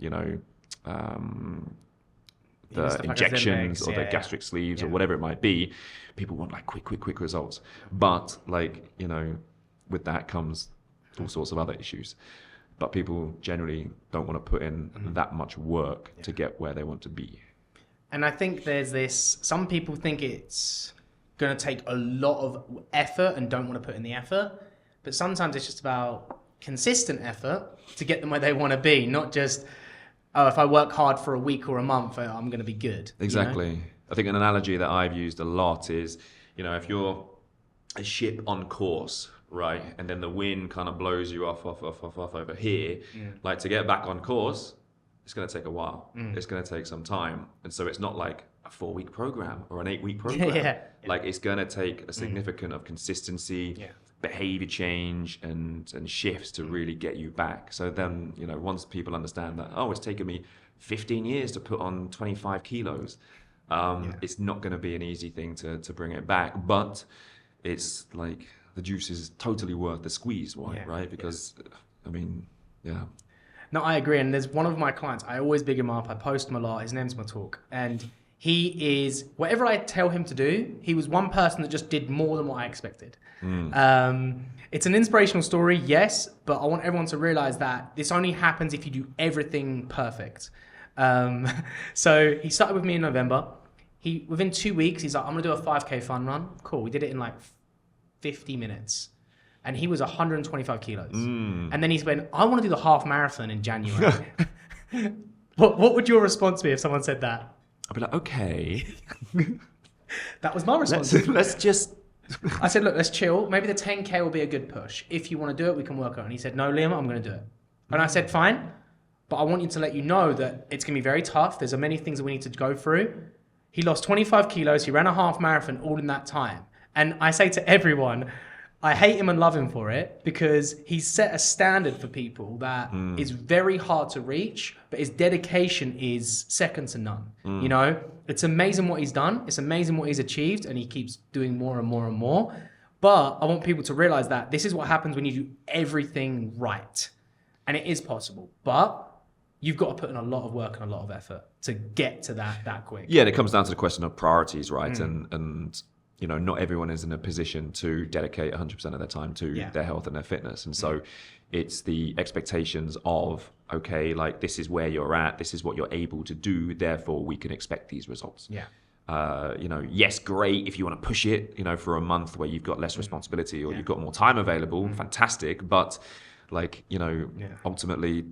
the injections or the gastric sleeves or whatever it might be, people want like quick results. But like, with that comes all sorts of other issues. But people generally don't want to put in that much work to get where they want to be. And I think there's this, some people think it's going to take a lot of effort and don't want to put in the effort. But sometimes it's just about consistent effort to get them where they want to be, not just, if I work hard for a week or a month, I'm going to be good. Exactly. I think an analogy that I've used a lot is, if you're a ship on course, right, and then the wind kind of blows you off over here, like to get back on course, it's going to take a while. It's going to take some time. And so it's not like a 4-week program or an 8-week program. Like it's going to take a significant of consistency, behavior change and shifts to really get you back. So then, once people understand that, it's taken me 15 years to put on 25 kilos, it's not going to be an easy thing to bring it back. But it's like the juice is totally worth the squeeze, right? Because, No, I agree. And there's one of my clients, I always big him up. I post him a lot. His name's Matalk. And he is, whatever I tell him to do, he was one person that just did more than what I expected. It's an inspirational story, yes, but I want everyone to realize that this only happens if you do everything perfect. So he started with me in November. Within 2 weeks, he's like, I'm going to do a 5K fun run. Cool. We did it in like 50 minutes. And he was 125 kilos. And then he went, I want to do the half marathon in January. What would your response be if someone said that? I'd be like, okay. That was my response. Let's just... I said, look, let's chill. Maybe the 10K will be a good push. If you want to do it, we can work on it. And he said, no, Liam, I'm going to do it. And I said, fine. But I want you to let you know that it's going to be very tough. There's many things that we need to go through. He lost 25 kilos. He ran a half marathon all in that time. And I say to everyone, I hate him and love him for it because he's set a standard for people that is very hard to reach, but his dedication is second to none. You know, it's amazing what he's done. It's amazing what he's achieved, and he keeps doing more and more and more. But I want people to realize that this is what happens when you do everything right. And it is possible, but you've got to put in a lot of work and a lot of effort to get to that quick. Yeah, and it comes down to the question of priorities, right? And you know, not everyone is in a position to dedicate 100% of their time to their health and their fitness. And so it's the expectations of, okay, like this is where you're at, this is what you're able to do, therefore we can expect these results. You know, yes, great if you want to push it, you know, for a month where you've got less responsibility or you've got more time available, fantastic. But like, you know, ultimately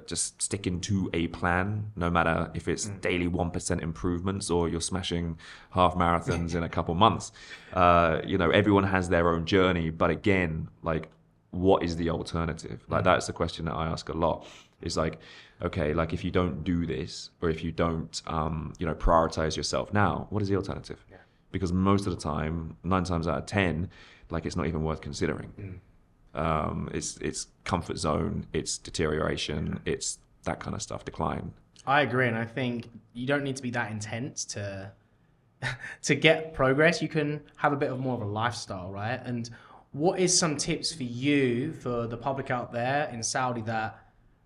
just sticking to a plan, no matter if it's daily 1% improvements or you're smashing half marathons in a couple months. You know, everyone has their own journey, but again, like, what is the alternative? Like, that's the question that I ask a lot. Is like, okay, like if you don't do this, or if you don't, you know, prioritize yourself now, what is the alternative? Because most of the time, 9 times out of 10, like it's not even worth considering. It's comfort zone, it's deterioration, it's that kind of stuff, decline. I agree, and I think you don't need to be that intense to get progress. You can have a bit of more of a lifestyle, right? And what is some tips for you, for the public out there in Saudi that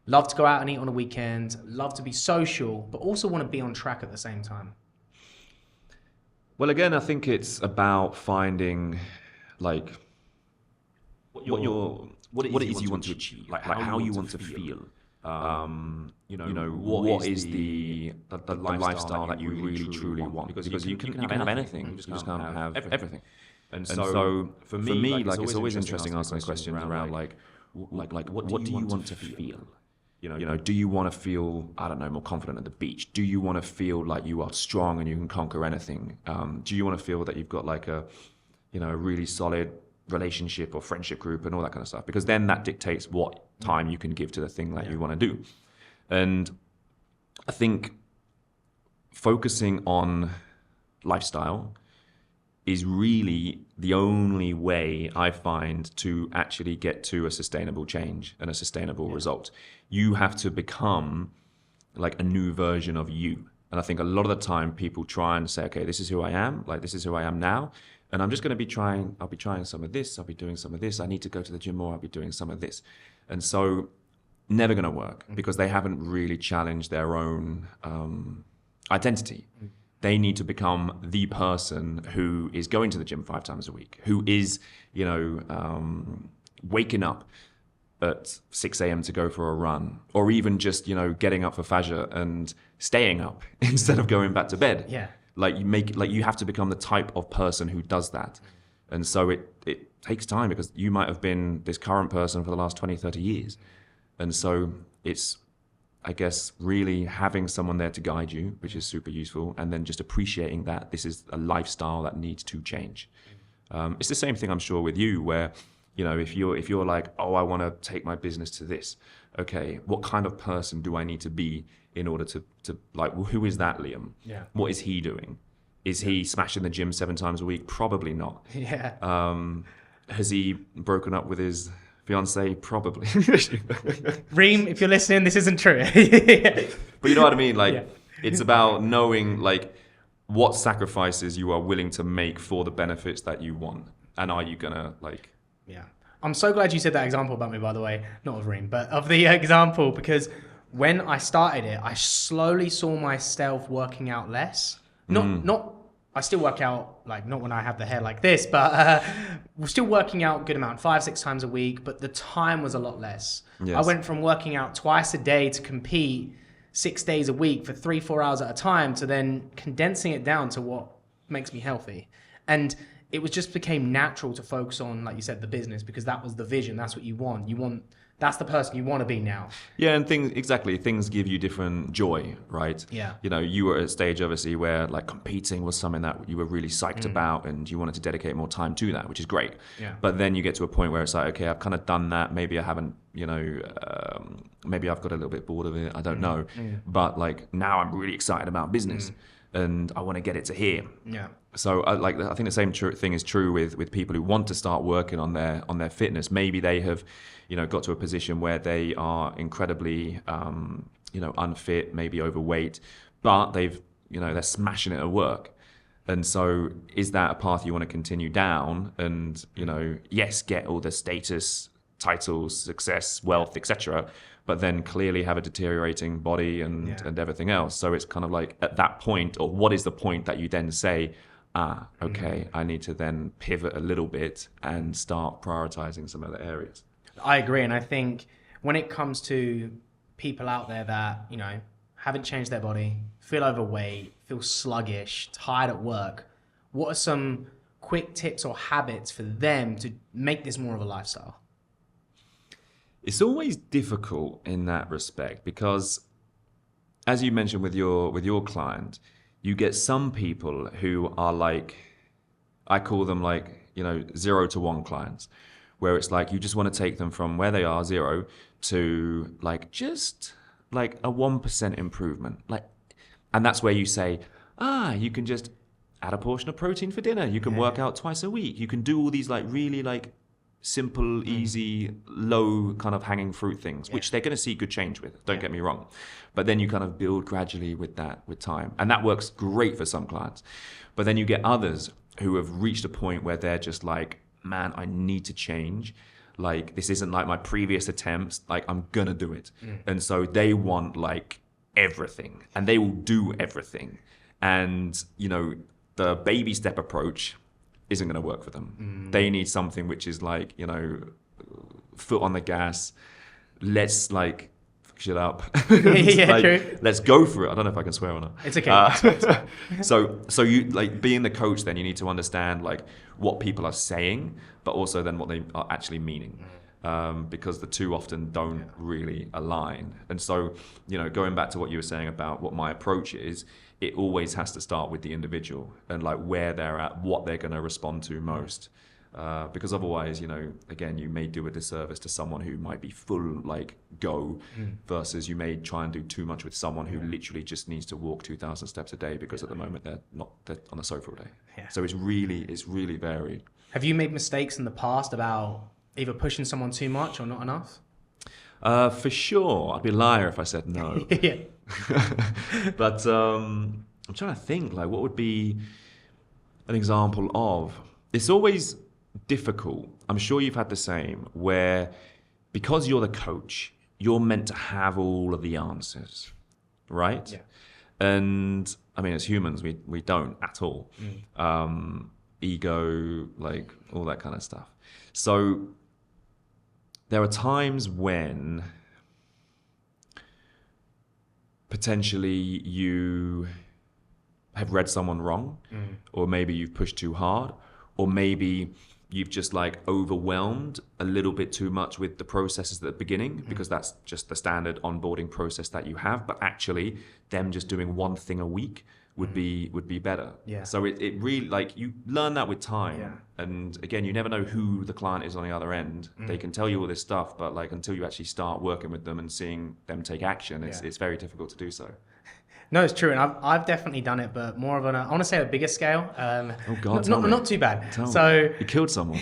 love to go out and eat on a weekend, love to be social, but also want to be on track at the same time? Well, again, I think it's about finding like what it is you want to achieve, like how you want to feel. You know, what is the lifestyle that you really truly want? Because you can have anything, you just can't have everything. And so for me, like it's always interesting asking questions around like what do you want to feel? You know, do you want to feel, I don't know, more confident at the beach? Do you want to feel like you are strong and you can conquer anything? Do you want to feel that you've got like a, you know, a really solid relationship or friendship group and all that kind of stuff? Because then that dictates what time you can give to the thing that you want to do. And I think focusing on lifestyle is really the only way I find to actually get to a sustainable change and a sustainable result. You have to become like a new version of you. And I think a lot of the time people try and say, okay, this is who I am, like this is who I am now. And I'm just going to be I'll be trying some of this, I'll be doing some of this. I need to go to the gym more, I'll be doing some of this. And so never going to work because they haven't really challenged their own identity. They need to become the person who is going to the gym 5 times a week, who is, you know, waking up at 6 a.m. to go for a run, or even just, you know, getting up for Fajr and staying up instead of going back to bed. Yeah. Like you have to become the type of person who does that. And so it takes time because you might have been this current person for the last 20, 30 years. And so it's, I guess, really having someone there to guide you, which is super useful, and then just appreciating that this is a lifestyle that needs to change. It's the same thing, I'm sure, with you, where, you know, if you're like, oh, I want to take my business to this. Okay, what kind of person do I need to be in order to like, well, who is that Liam? Yeah. What is he doing? Is he smashing the gym 7 times a week? Probably not. Yeah. Has he broken up with his fiance? Probably. Reem, if you're listening, this isn't true. But you know what I mean? Like, it's about knowing like what sacrifices you are willing to make for the benefits that you want. And are you gonna like... Yeah. I'm so glad you said that example about me, by the way. Not of Reem, but of the example, because when I started it, I slowly saw myself working out less. Not. I still work out, like, not when I have the hair like this, but we're still working out a good amount, 5-6 times a week, but the time was a lot less. Yes. I went from working out twice a day to compete 6 days a week for 3-4 hours at a time to then condensing it down to what makes me healthy. And it was just became natural to focus on, like you said, the business, because that was the vision. That's what you want. That's the person you want to be now. Yeah, and things give you different joy, right? Yeah. You know, you were at a stage obviously where like competing was something that you were really psyched about and you wanted to dedicate more time to that, which is great. Yeah. But then you get to a point where it's like, okay, I've kind of done that. Maybe I haven't, maybe I've got a little bit bored of it. I don't know. But like now I'm really excited about business and I want to get it to here. Yeah. So I think the same thing is true with people who want to start working on their fitness. Maybe they have, got to a position where they are incredibly, unfit, maybe overweight, but they're smashing it at work. And so is that a path you want to continue down and, yes, get all the status, titles, success, wealth, etc., but then clearly have a deteriorating body and everything else. So it's kind of like at that point, or what is the point that you then say, okay, I need to then pivot a little bit and start prioritizing some other areas. I agree. And I think when it comes to people out there that, haven't changed their body, feel overweight, feel sluggish, tired at work, what are some quick tips or habits for them to make this more of a lifestyle? It's always difficult in that respect because, as you mentioned with your client, you get some people who are like, I call them like, 0 to 1 clients, where it's like you just want to take them from where they are, 0, to like just like a 1% improvement. And that's where you say, you can just add a portion of protein for dinner. You can work out twice a week. You can do all these like really like simple, easy, low kind of hanging fruit things, which they're going to see good change with. Don't get me wrong. But then you kind of build gradually with time. And that works great for some clients. But then you get others who have reached a point where they're just like, man, I need to change. Like, this isn't like my previous attempts. Like, I'm going to do it. And so they want like everything and they will do everything. And, the baby step approach isn't going to work for them. They need something which is like, foot on the gas. Let's like fuck shit up. True. Let's go for it. I don't know if I can swear or not. It's okay. So you like being the coach, then you need to understand like what people are saying, but also then what they are actually meaning. Because the two often don't really align. And so, going back to what you were saying about what my approach is, it always has to start with the individual and like where they're at, what they're going to respond to most. Because otherwise, again, you may do a disservice to someone who might be full like go versus you may try and do too much with someone who literally just needs to walk 2,000 steps a day because at the moment they're on the sofa all day. Yeah. So it's really varied. Have you made mistakes in the past about either pushing someone too much or not enough? For sure. I'd be a liar if I said no. Yeah. But I'm trying to think, like, what would be an example of... It's always difficult. I'm sure you've had the same, where because you're the coach, you're meant to have all of the answers, right? Yeah. And, I mean, as humans, we don't at all. Ego, like, all that kind of stuff. So... there are times when potentially you have read someone wrong, or maybe you've pushed too hard, or maybe you've just like overwhelmed a little bit too much with the processes at the beginning, because that's just the standard onboarding process that you have. But actually, them just doing one thing a week would be better. Yeah. So it really, like, you learn that with time. Yeah. And again, you never know who the client is on the other end. They can tell you all this stuff, but like until you actually start working with them and seeing them take action, it's very difficult to do so. No, it's true, and I've definitely done it, but more of I want to say a bigger scale. Oh God, not too bad. So you killed someone.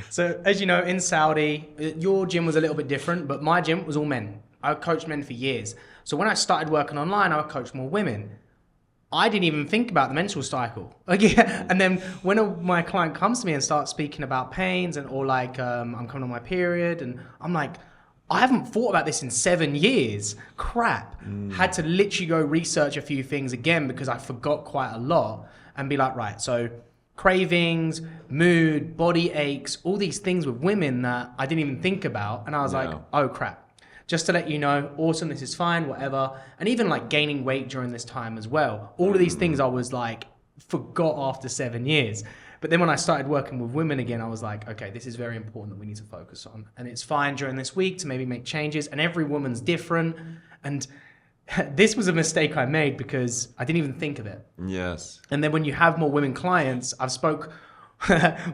So as you know, in Saudi, your gym was a little bit different, but my gym was all men. I coached men for years. So when I started working online, I coached more women. I didn't even think about the menstrual cycle. And then when my client comes to me and starts speaking about pains or like I'm coming on my period, and I'm like, I haven't thought about this in 7 years. Crap. Had to literally go research a few things again because I forgot quite a lot and be like, right, so cravings, mood, body aches, all these things with women that I didn't even think about. And I was like, oh crap. Just to let you know, awesome, this is fine, whatever. And even like gaining weight during this time as well. All of these things I was like, forgot after 7 years. But then when I started working with women again, I was like, okay, this is very important that we need to focus on. And it's fine during this week to maybe make changes. And every woman's different. And this was a mistake I made because I didn't even think of it. Yes. And then when you have more women clients, I've spoke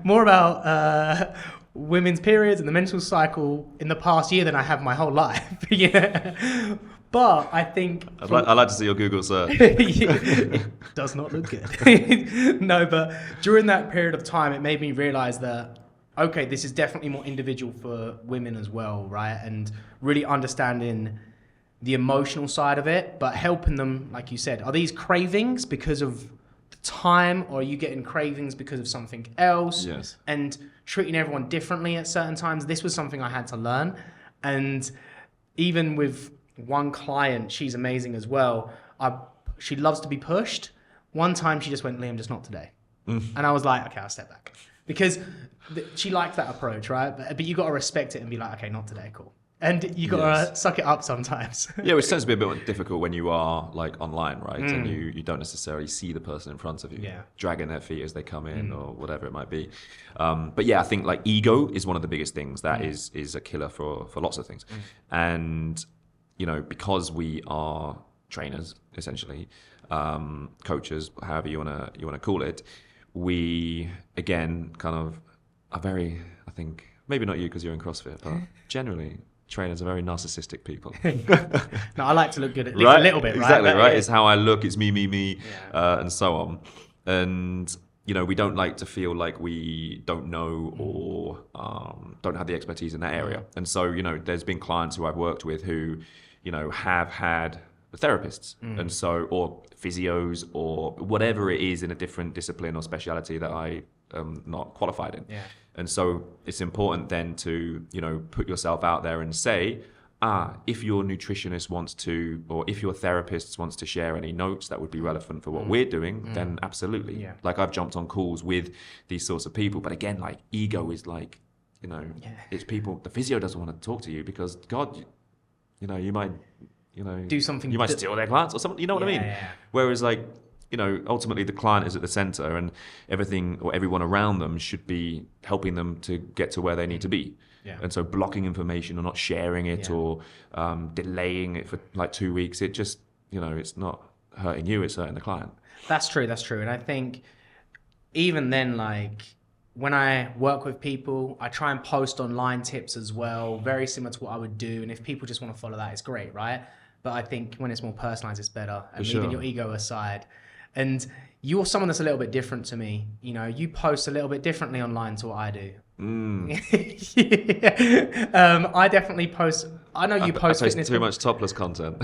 more about women's periods and the menstrual cycle in the past year than I have my whole life. Yeah. But I think... I'd like to see your Google search. It does not look good. No, but during that period of time, it made me realize that, okay, this is definitely more individual for women as well, right? And really understanding the emotional side of it, but helping them, like you said, are these cravings because of the time, or are you getting cravings because of something else? Yes. And treating everyone differently at certain times. This was something I had to learn. And even with one client, she's amazing as well. She loves to be pushed. One time she just went, Liam, just not today. And I was like, okay, I'll step back. Because she liked that approach, right? But you got to respect it and be like, okay, not today, cool. And you got to suck it up sometimes. Yeah, which tends to be a bit more difficult when you are like online, right? And you don't necessarily see the person in front of you, dragging their feet as they come in or whatever it might be. But yeah, I think like ego is one of the biggest things that is a killer for lots of things. And, you know, because we are trainers, essentially, coaches, however you wanna call it, we, again, kind of are very, I think, maybe not you because you're in CrossFit, but generally... trainers are very narcissistic people. No, I like to look good at least right? a little bit, right? Exactly, right? It's how I look, it's me, and so on. And, you know, we don't like to feel like we don't know or don't have the expertise in that area. And so, you know, there's been clients who I've worked with who, you know, have had therapists and so, or physios or whatever it is in a different discipline or speciality that I am not qualified in. Yeah. And so it's important then to, you know, put yourself out there and say, if your nutritionist wants to, or if your therapist wants to share any notes that would be relevant for what we're doing, then absolutely. Yeah. Like I've jumped on calls with these sorts of people. But again, like ego is like, you know, it's people, the physio doesn't want to talk to you because God, you know, you might, you know, do something. You might steal their clients or something, you know what I mean? Yeah. Whereas like, you know, ultimately the client is at the center and everything or everyone around them should be helping them to get to where they need to be. Yeah. And so blocking information or not sharing it or delaying it for like 2 weeks, it just, you know, it's not hurting you, it's hurting the client. That's true. And I think even then, like when I work with people, I try and post online tips as well, very similar to what I would do. And if people just want to follow that, it's great, right? But I think when it's more personalized, it's better. And leaving your ego aside. And you're someone that's a little bit different to me. You know, you post a little bit differently online to what I do. I definitely post. I know you post fitness. Too much topless content.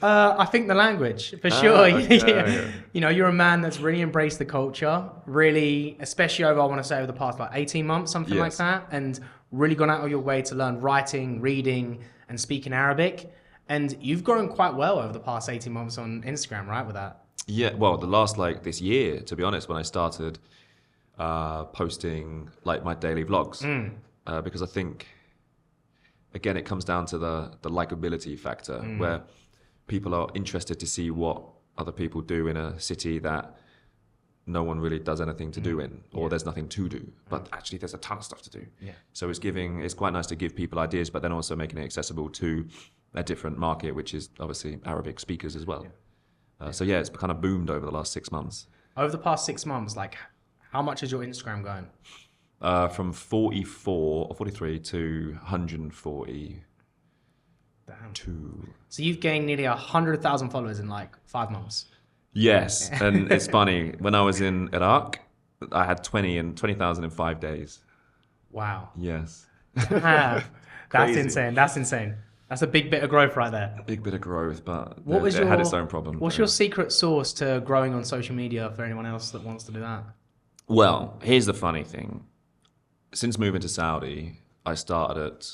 I think the language for sure. Yeah. You know, you're a man that's really embraced the culture. Really, especially I want to say over the past like 18 months, something like that, and really gone out of your way to learn writing, reading, and speaking Arabic. And you've grown quite well over the past 18 months on Instagram, right, with that? Yeah, well, the last, like, this year, to be honest, when I started posting, like, my daily vlogs. Because I think, again, it comes down to the likability factor, where people are interested to see what other people do in a city that no one really does anything to do in, or there's nothing to do. But actually, there's a ton of stuff to do. Yeah. So it's quite nice to give people ideas, but then also making it accessible to a different market, which is obviously Arabic speakers as well. So yeah, it's kind of boomed over the last 6 months. Over the past 6 months, like how much is your Instagram going? From 44 or 43 to 140. Damn. To... So you've gained nearly 100,000 followers in like 5 months. Yes, and it's funny. When I was in Iraq, I had 20,000 in 5 days. Wow. Yes. That's insane. That's a big bit of growth right there. A big bit of growth, but It had its own problem. What's your secret sauce to growing on social media for anyone else that wants to do that? Well, here's the funny thing. Since moving to Saudi, I started at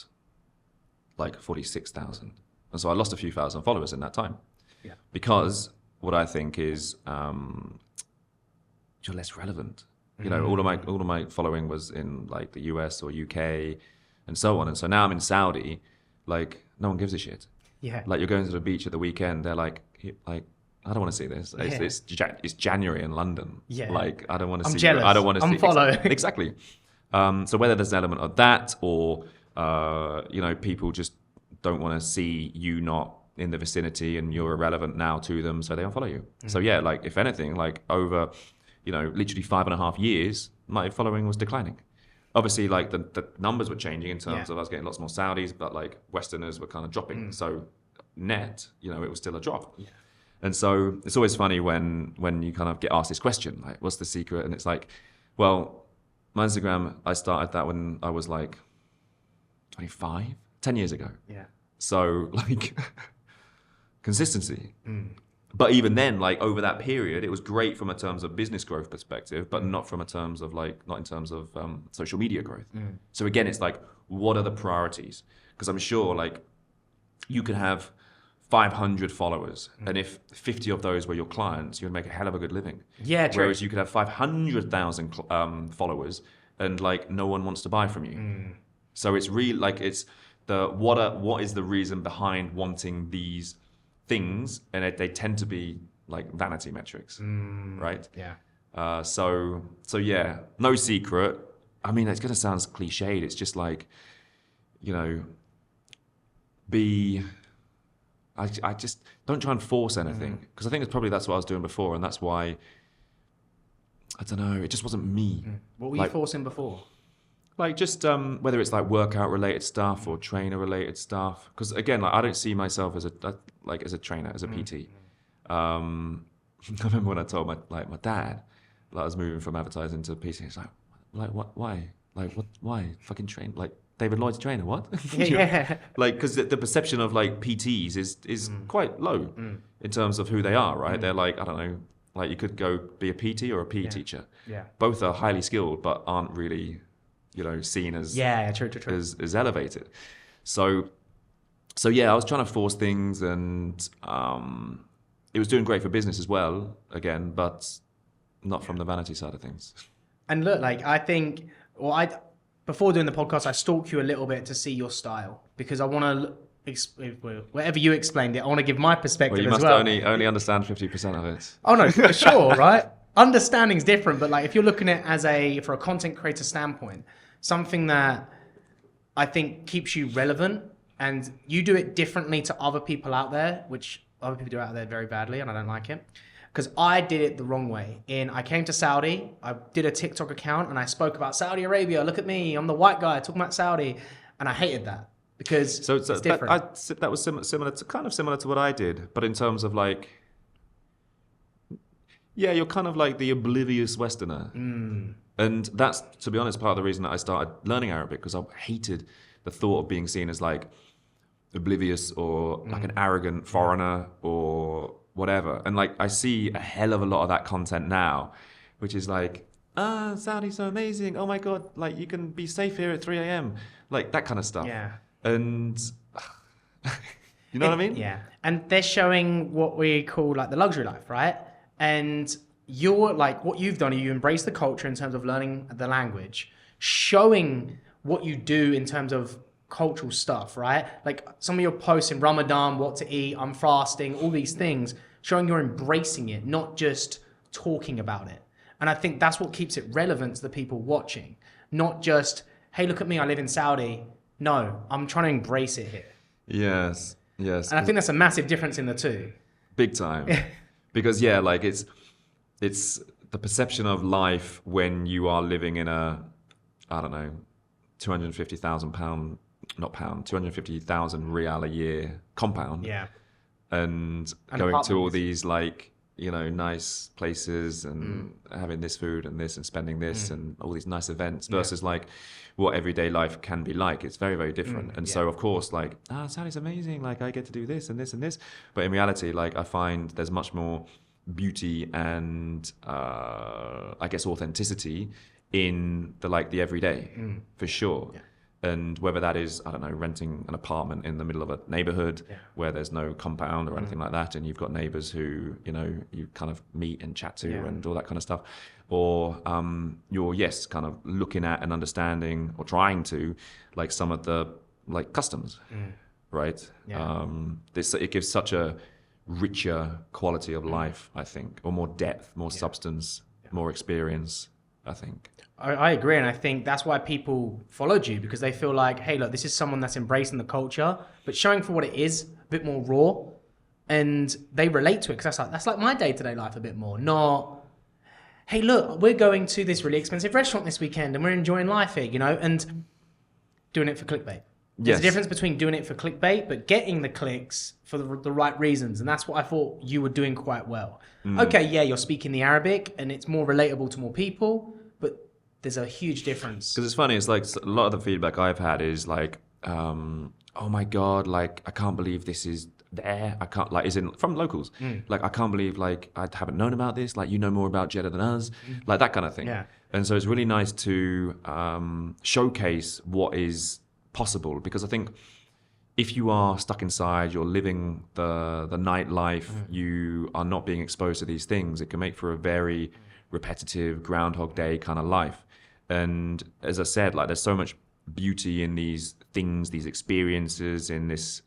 like 46,000. And so I lost a few thousand followers in that time. Yeah. Because what I think is you're less relevant. You know, all of my following was in like the US or UK and so on. And so now I'm in Saudi, like no one gives a shit. Yeah. Like you're going to the beach at the weekend, they're like I don't want to see this. It's January in London. Yeah. Like I don't want to see. I'm jealous. I don't want to see. Unfollow. Exactly. So whether there's an element of that or people just don't want to see you not in the vicinity and you're irrelevant now to them, so they unfollow you. So yeah, like if anything, like over literally 5.5 years, my following was declining. Obviously, like the numbers were changing in terms of I was getting lots more Saudis, but like Westerners were kind of dropping. So net, it was still a drop. Yeah. And so it's always funny when you kind of get asked this question, like, what's the secret? And it's like, well, my Instagram, I started that when I was like 25, 10 years ago. Yeah. So like consistency. But even then, like over that period, it was great from a terms of business growth perspective, but not from a terms of not in terms of social media growth. So again, it's like, what are the priorities? Because I'm sure like you could have 500 followers, and if 50 of those were your clients, you'd make a hell of a good living. Yeah, true. Whereas you could have 500,000 followers, and like no one wants to buy from you. So it's really like it's what is the reason behind wanting these things, and they tend to be like vanity metrics, right? Yeah. So yeah, no secret. I mean, it's gonna sound cliched. It's just like, I just don't try and force anything, because I think that's what I was doing before, and that's why I don't know. It just wasn't me. What were you forcing before? Like just whether it's like workout related stuff or trainer related stuff, because again, like I don't see myself as a trainer, as a PT. I remember when I told my dad, like I was moving from advertising to PT. He's like what, why, why fucking train, like David Lloyd's trainer, what? Yeah. Like because the perception of like PTs is quite low in terms of who they are, right? They're like, I don't know, like you could go be a PT or a PE teacher. Yeah. Both are highly skilled, but aren't really seen as true. as elevated. So yeah, I was trying to force things, and it was doing great for business as well, again, but not from the vanity side of things. And look, like I think, before doing the podcast, I stalked you a little bit to see your style, because I want to, whatever you explained it, I want to give my perspective You as must well. only understand 50% of it. Oh no, for sure, right? Understanding's different, but like if you're looking at it for a content creator standpoint, something that I think keeps you relevant, and you do it differently to other people out there, which other people do out there very badly, and I don't like it. Because I did it the wrong way. I came to Saudi, I did a TikTok account, and I spoke about Saudi Arabia. Look at me, I'm the white guy talking about Saudi, and I hated that because it's different. That was similar to what I did, but in terms of like, yeah, you're kind of like the oblivious Westerner. And that's, to be honest, part of the reason that I started learning Arabic, because I hated the thought of being seen as like oblivious or like an arrogant foreigner or whatever. And like I see a hell of a lot of that content now, which is like, Saudi's so amazing. Oh my God, like you can be safe here at 3 a.m. Like that kind of stuff. Yeah. And you know what I mean? Yeah. And they're showing what we call like the luxury life, right? And you're like, what you've done, you embrace the culture in terms of learning the language, showing what you do in terms of cultural stuff, right? Like some of your posts in Ramadan, what to eat, I'm fasting, all these things, showing you're embracing it, not just talking about it. And I think that's what keeps it relevant to the people watching, not just, hey, look at me, I live in Saudi. No, I'm trying to embrace it here. Yes. And I think that's a massive difference in the two. Big time. Because yeah, like it's the perception of life when you are living in a, I don't know, 250,000 real a year compound. Yeah. And And going to all apartments. these like nice places and having this food and this and spending this and all these nice events versus like what everyday life can be like. It's very, very different. And so of course, like, Sally's amazing. Like I get to do this and this and this. But in reality, like I find there's much more beauty and I guess authenticity in the everyday for sure. Yeah. And whether that is, I don't know, renting an apartment in the middle of a neighborhood where there's no compound or anything like that, and you've got neighbors who, you kind of meet and chat to and all that kind of stuff. Or you're, kind of looking at and understanding or trying to, like, some of the, like, customs, right? Yeah. It gives such a richer quality of life, I think, or more depth, more substance, more experience, I think. I agree, and I think that's why people followed you, because they feel like, hey, look, this is someone that's embracing the culture, but showing for what it is, a bit more raw, and they relate to it, because that's like my day-to-day life a bit more, not, hey, look, we're going to this really expensive restaurant this weekend, and we're enjoying life here, and doing it for clickbait. There's a difference between doing it for clickbait, but getting the clicks for the right reasons, and that's what I thought you were doing quite well. Okay, yeah, you're speaking the Arabic, and it's more relatable to more people, but there's a huge difference. Because it's funny, it's like a lot of the feedback I've had is like, oh my God, like, I can't believe this is there. I can't, like, is in from locals. Like, I can't believe, like, I haven't known about this. Like, you know more about Jeddah than us. Like, that kind of thing. Yeah. And so it's really nice to showcase what is possible, because I think if you are stuck inside, you're living the nightlife, you are not being exposed to these things, it can make for a very repetitive Groundhog Day kind of life. And as I said, like, there's so much beauty in these things, these experiences, in this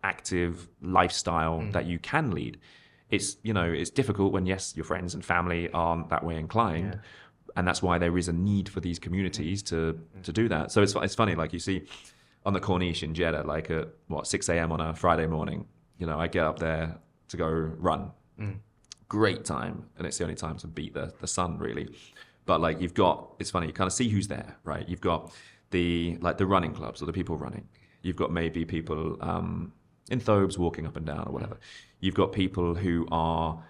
active lifestyle that you can lead. It's, it's difficult when, yes, your friends and family aren't that way inclined. And that's why there is a need for these communities to do that. So it's funny, like, you see on the Corniche in Jeddah, like at 6 a.m. on a Friday morning, I get up there to go run. Great time, and it's the only time to beat the sun, really. But like, it's funny, you kind of see who's there, right? You've got the running clubs or the people running. You've got maybe people in thobes walking up and down or whatever. You've got people who are,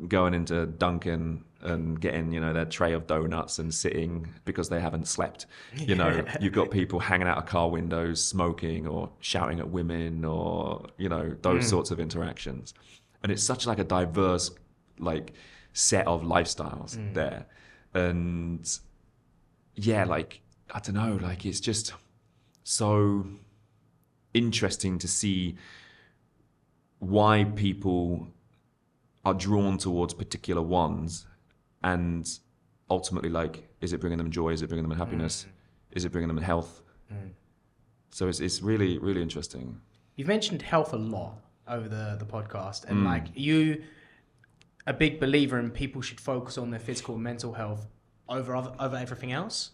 going into Dunkin' and getting, their tray of donuts and sitting because they haven't slept. You've got people hanging out of car windows, smoking or shouting at women, or, those sorts of interactions. And it's such like a diverse, like, set of lifestyles there. And yeah, like, I don't know, like, it's just so interesting to see why people are drawn towards particular ones, and ultimately, like, is it bringing them joy? Is it bringing them happiness? Is it bringing them health? So it's really, really interesting. You've mentioned health a lot over the podcast, and like, you a big believer in people should focus on their physical and mental health over everything else?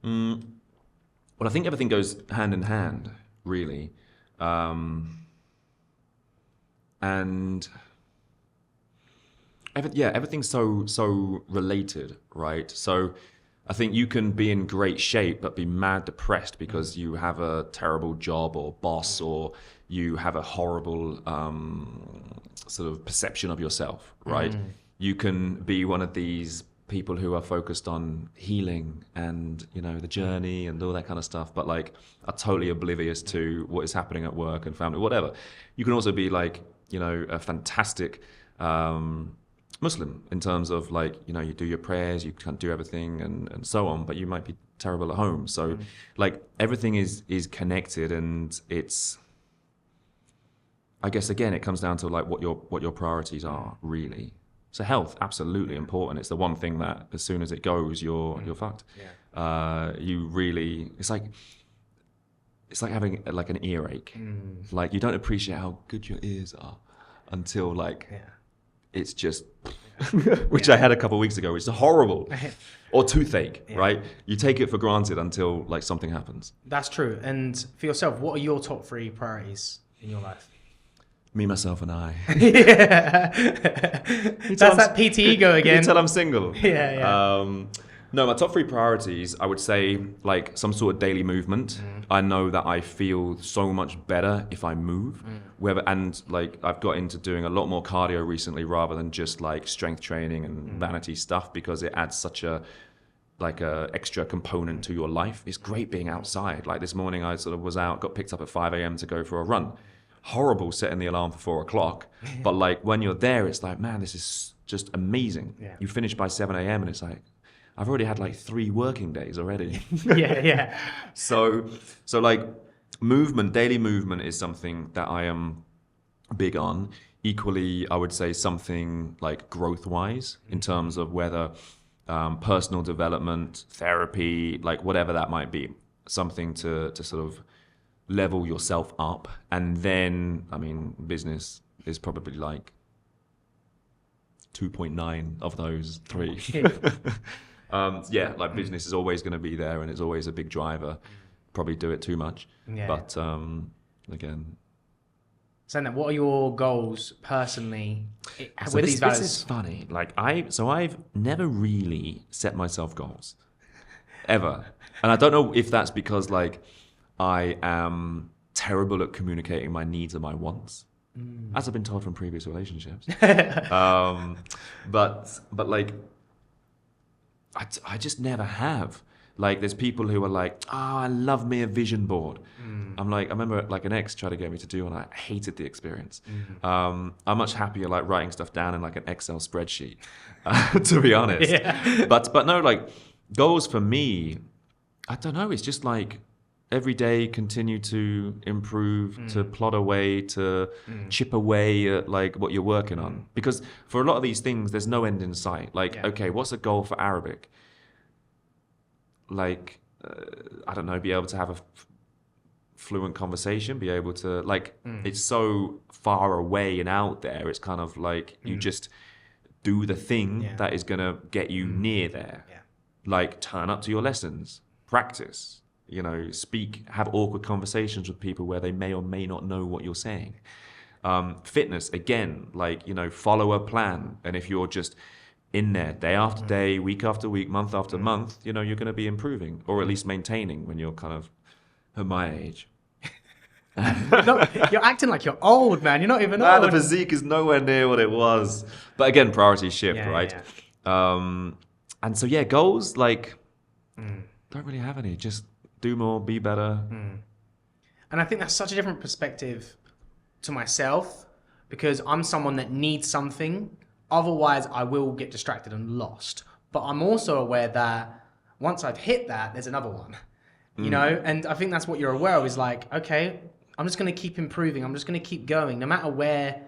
Well, I think everything goes hand in hand, really. And everything's so related, right? So I think you can be in great shape but be mad depressed because you have a terrible job or boss, or you have a horrible sort of perception of yourself, right? You can be one of these people who are focused on healing and, the journey and all that kind of stuff, but like are totally oblivious to what is happening at work and family, whatever. You can also be like, a fantastic Muslim in terms of like, you do your prayers, you can't do everything and so on, but you might be terrible at home. So like, everything is connected, and it's, I guess, again, it comes down to like what your priorities are, really. So health, absolutely important. It's the one thing that as soon as it goes, you're fucked. You really, it's like having like an earache. Like, you don't appreciate how good your ears are until like it's just, which I had a couple of weeks ago, which is horrible. Or toothache, right? You take it for granted until like something happens. That's true. And for yourself, what are your top 3 priorities in your life? Me, myself, and I. That's that PT ego again. You tell I'm single. No, my top 3 priorities, I would say like some sort of daily movement. I know that I feel so much better if I move. And like I've got into doing a lot more cardio recently rather than just like strength training and vanity stuff, because it adds such a extra component to your life. It's great being outside. Like this morning I sort of was out, got picked up at 5 a.m. to go for a run. Horrible setting the alarm for 4 o'clock. But like when you're there, it's like, man, this is just amazing. Yeah. You finish by 7 a.m. and it's like, I've already had like 3 working days already. Yeah. So like daily movement is something that I am big on. Equally, I would say something like growth-wise in terms of whether personal development, therapy, like whatever that might be, something to sort of level yourself up. And then, I mean, business is probably like 2.9 of those 3. Like business is always going to be there and it's always a big driver. Probably do it too much. Yeah. But again. So then, what are your goals personally with these values? This is funny. Like I've never really set myself goals. Ever. And I don't know if that's because like I am terrible at communicating my needs and my wants. As I've been told from previous relationships. But like I just never have. Like there's people who are like, I love me a vision board. I'm like, I remember like an ex tried to get me to do one. I hated the experience. I'm much happier like writing stuff down in like an Excel spreadsheet, to be honest. Yeah. But no, like goals for me, I don't know. It's just like every day continue to improve, to plod away, to chip away at like what you're working on. Because for a lot of these things, there's no end in sight. Like, okay, what's a goal for Arabic? Like, I don't know, be able to have a fluent conversation, be able to, like, it's so far away and out there. It's kind of like you just do the thing that is going to get you near there. Yeah. Like, turn up to your lessons, practice, you know, speak, have awkward conversations with people where they may or may not know what you're saying. Fitness, again, like, you know, follow a plan. And if you're just in there day after day, week after week, month after month, you know, you're going to be improving, or at least maintaining when you're kind of at my age. You're acting like you're old, man. You're not even old. The physique is nowhere near what it was. But again, priorities shift, right? Yeah. And so, yeah, goals, like, don't really have any. Just do more, be better. And I think that's such a different perspective to myself, because I'm someone that needs something. Otherwise, I will get distracted and lost. But I'm also aware that once I've hit that, there's another one, you know? And I think that's what you're aware of, is like, okay, I'm just going to keep improving. I'm just going to keep going. No matter where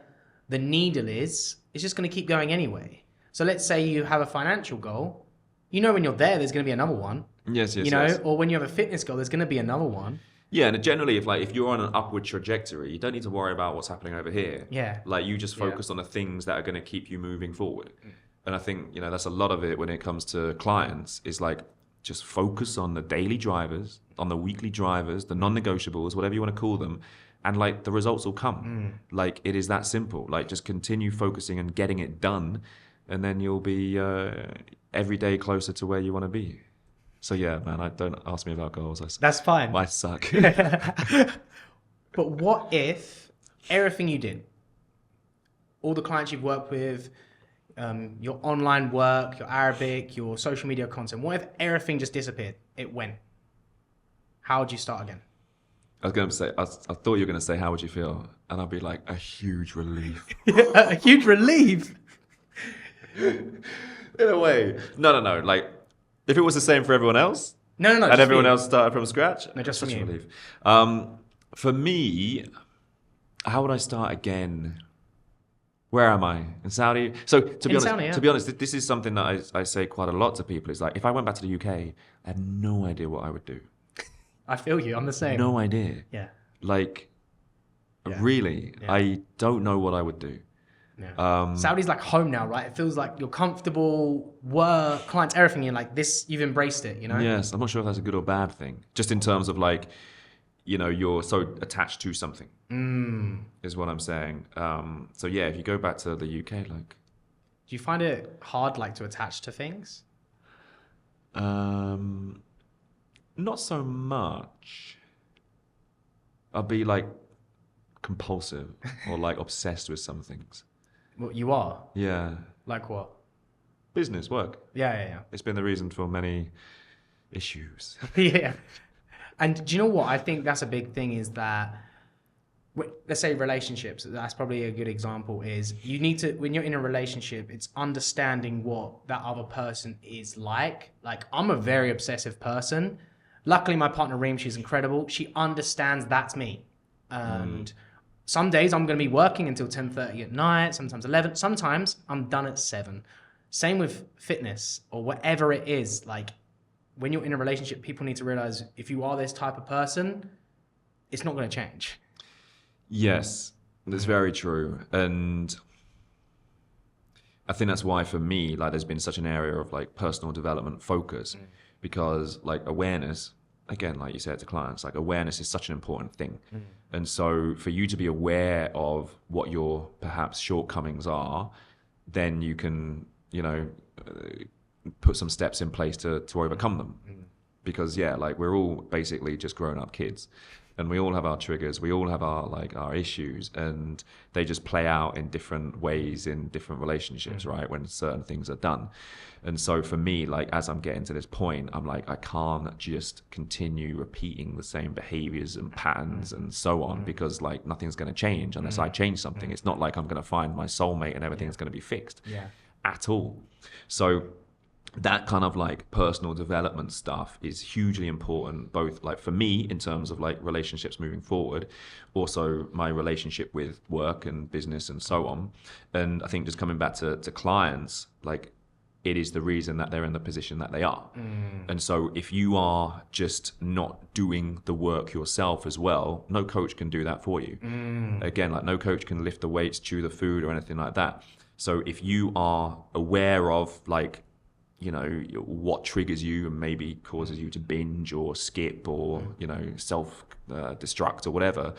the needle is, it's just going to keep going anyway. So let's say you have a financial goal. You know, when you're there, there's going to be another one. Yes. You know, or when you have a fitness goal, there's going to be another one. Yeah, and generally, if you're on an upward trajectory, you don't need to worry about what's happening over here. Yeah. Like, you just focus on the things that are going to keep you moving forward. And I think, you know, that's a lot of it when it comes to clients, is like, just focus on the daily drivers, on the weekly drivers, the non-negotiables, whatever you want to call them, and like the results will come. Like, it is that simple. Like, just continue focusing and getting it done, and then you'll be every day closer to where you want to be. So yeah, man, don't ask me about goals. That's fine. I suck. But what if everything you did, all the clients you've worked with, your online work, your Arabic, your social media content, what if everything just disappeared? It went. How would you start again? I was going to say, I thought you were going to say, how would you feel? And I'd be like, a huge relief. A huge relief? In a way. No. Like, if it was the same for everyone else? No. And everyone else started from scratch? No, just such for a you. relief. For me, how would I start again? Where am I? In Saudi? So to be honest, this is something that I say quite a lot to people. It's like, if I went back to the UK, I have no idea what I would do. I feel you. I'm the same. No idea. Yeah. Like, really, I don't know what I would do. Yeah. Saudi's like home now, right? It feels like you're comfortable, work, clients, everything. You're like, this, you've embraced it, you know? Yes, I'm not sure if that's a good or bad thing. Just in terms of like, you know, you're so attached to something, is what I'm saying. So yeah, if you go back to the UK, like... Do you find it hard, like, to attach to things? Not so much. I'll be like compulsive or like obsessed with some things. What you are? Yeah. Like what? Business, work. Yeah. It's been the reason for many issues. Yeah. And do you know what? I think that's a big thing is that, let's say relationships, that's probably a good example, is you need to, when you're in a relationship, it's understanding what that other person is like. Like, I'm a very obsessive person. Luckily, my partner Reem, she's incredible. She understands that's me. And some days I'm going to be working until 10:30 at night, sometimes 11. Sometimes I'm done at 7. Same with fitness or whatever it is. Like, when you're in a relationship, people need to realize if you are this type of person, it's not going to change. Yes, that's very true. And I think that's why for me, like there's been such an area of like personal development focus because like awareness, again, like you said to clients, like awareness is such an important thing. And so for you to be aware of what your perhaps shortcomings are, then you can, put some steps in place to overcome them. Because yeah, like we're all basically just grown up kids. And we all have our triggers, we all have our issues, and they just play out in different ways in different relationships, right? When certain things are done. And so for me, like as I'm getting to this point, I'm like, I can't just continue repeating the same behaviors and patterns and so on, because like nothing's going to change unless I change something. It's not like I'm going to find my soulmate and everything's going to be fixed at all. So that kind of like personal development stuff is hugely important, both like for me in terms of like relationships moving forward, also my relationship with work and business and so on. And I think just coming back to clients, like it is the reason that they're in the position that they are. And so if you are just not doing the work yourself as well, no coach can do that for you. Again, like no coach can lift the weights, chew the food or anything like that. So if you are aware of like, what triggers you and maybe causes you to binge or skip or, self-destruct or whatever.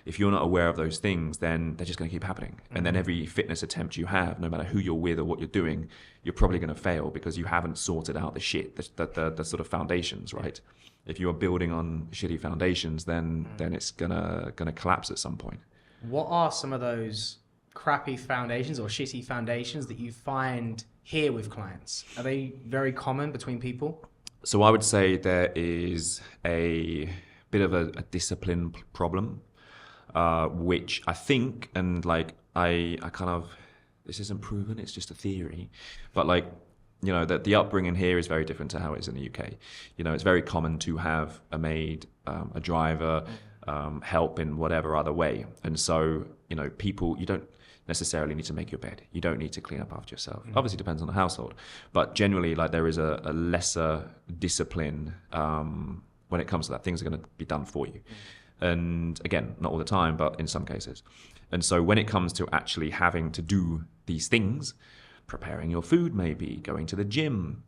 If you're not aware of those things, then they're just going to keep happening. And then every fitness attempt you have, no matter who you're with or what you're doing, you're probably going to fail because you haven't sorted out the shit, the sort of foundations, right? If you are building on shitty foundations, then it's gonna collapse at some point. What are some of those crappy foundations or shitty foundations that you find here with clients? Are they very common between people? So I would say there is a bit of a discipline problem, which I think, and like I kind of, this isn't proven, it's just a theory, but like, that the upbringing here is very different to how it is in the UK. It's very common to have a maid, a driver, help in whatever other way. And so, people, you don't necessarily need to make your bed. You don't need to clean up after yourself. Obviously, it depends on the household. But generally, like there is a lesser discipline when it comes to that. Things are going to be done for you. And again, not all the time, but in some cases. And so when it comes to actually having to do these things, preparing your food maybe, going to the gym,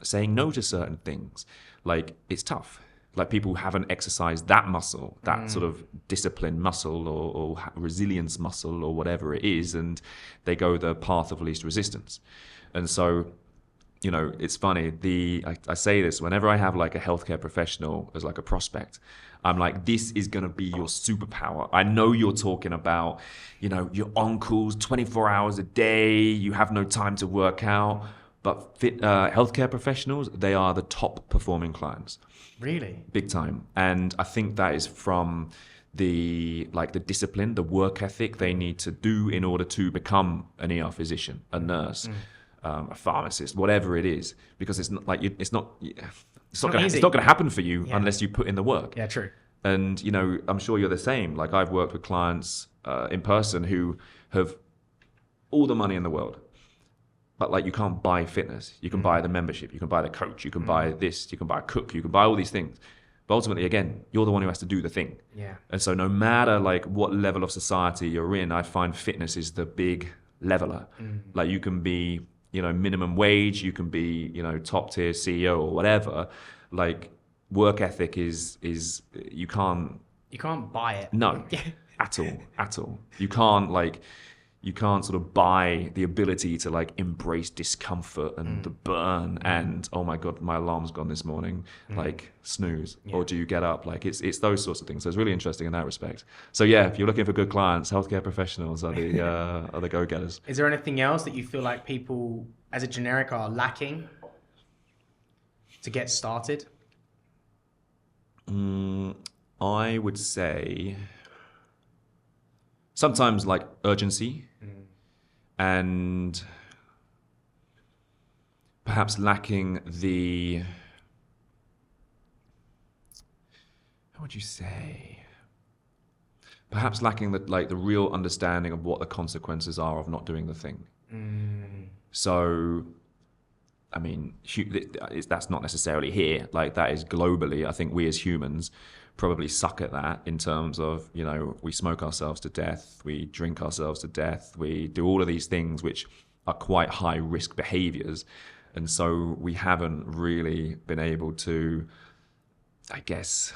saying no to certain things, like it's tough. Like people haven't exercised that muscle, that sort of discipline muscle or resilience muscle or whatever it is, and they go the path of least resistance. And so, it's funny, I say this whenever I have like a healthcare professional as like a prospect, I'm like, this is going to be your superpower. I know you're talking about, your on-calls 24 hours a day, you have no time to work out, but healthcare professionals, they are the top performing clients. Really? Big time. And I think that is from the discipline, the work ethic they need to do in order to become an ER physician, a nurse, a pharmacist, whatever it is, because it's not like it's not going to happen for you unless you put in the work. Yeah, true. And I'm sure you're the same. Like I've worked with clients in person who have all the money in the world, but like you can't buy fitness. You can buy the membership, you can buy the coach, you can buy this, you can buy a cook, you can buy all these things. But ultimately, again, you're the one who has to do the thing. Yeah. And so no matter like what level of society you're in, I find fitness is the big leveler. Like you can be, minimum wage, you can be, top tier CEO or whatever. Like work ethic is you can't buy it. No, at all. You can't like, you can't sort of buy the ability to like embrace discomfort and the burn and oh my god, my alarm's gone this morning, like snooze, or do you get up? Like it's those sorts of things. So it's really interesting in that respect. So yeah, if you're looking for good clients, healthcare professionals are the go-getters. Is there anything else that you feel like people as a generic are lacking to get started? I would say sometimes like urgency and perhaps lacking the, how would you say? Perhaps lacking the real understanding of what the consequences are of not doing the thing. So, I mean, that's not necessarily here. Like that is globally. I think we as humans probably suck at that in terms of, you know, we smoke ourselves to death, we drink ourselves to death, we do all of these things which are quite high risk behaviors. And so we haven't really been able to, I guess,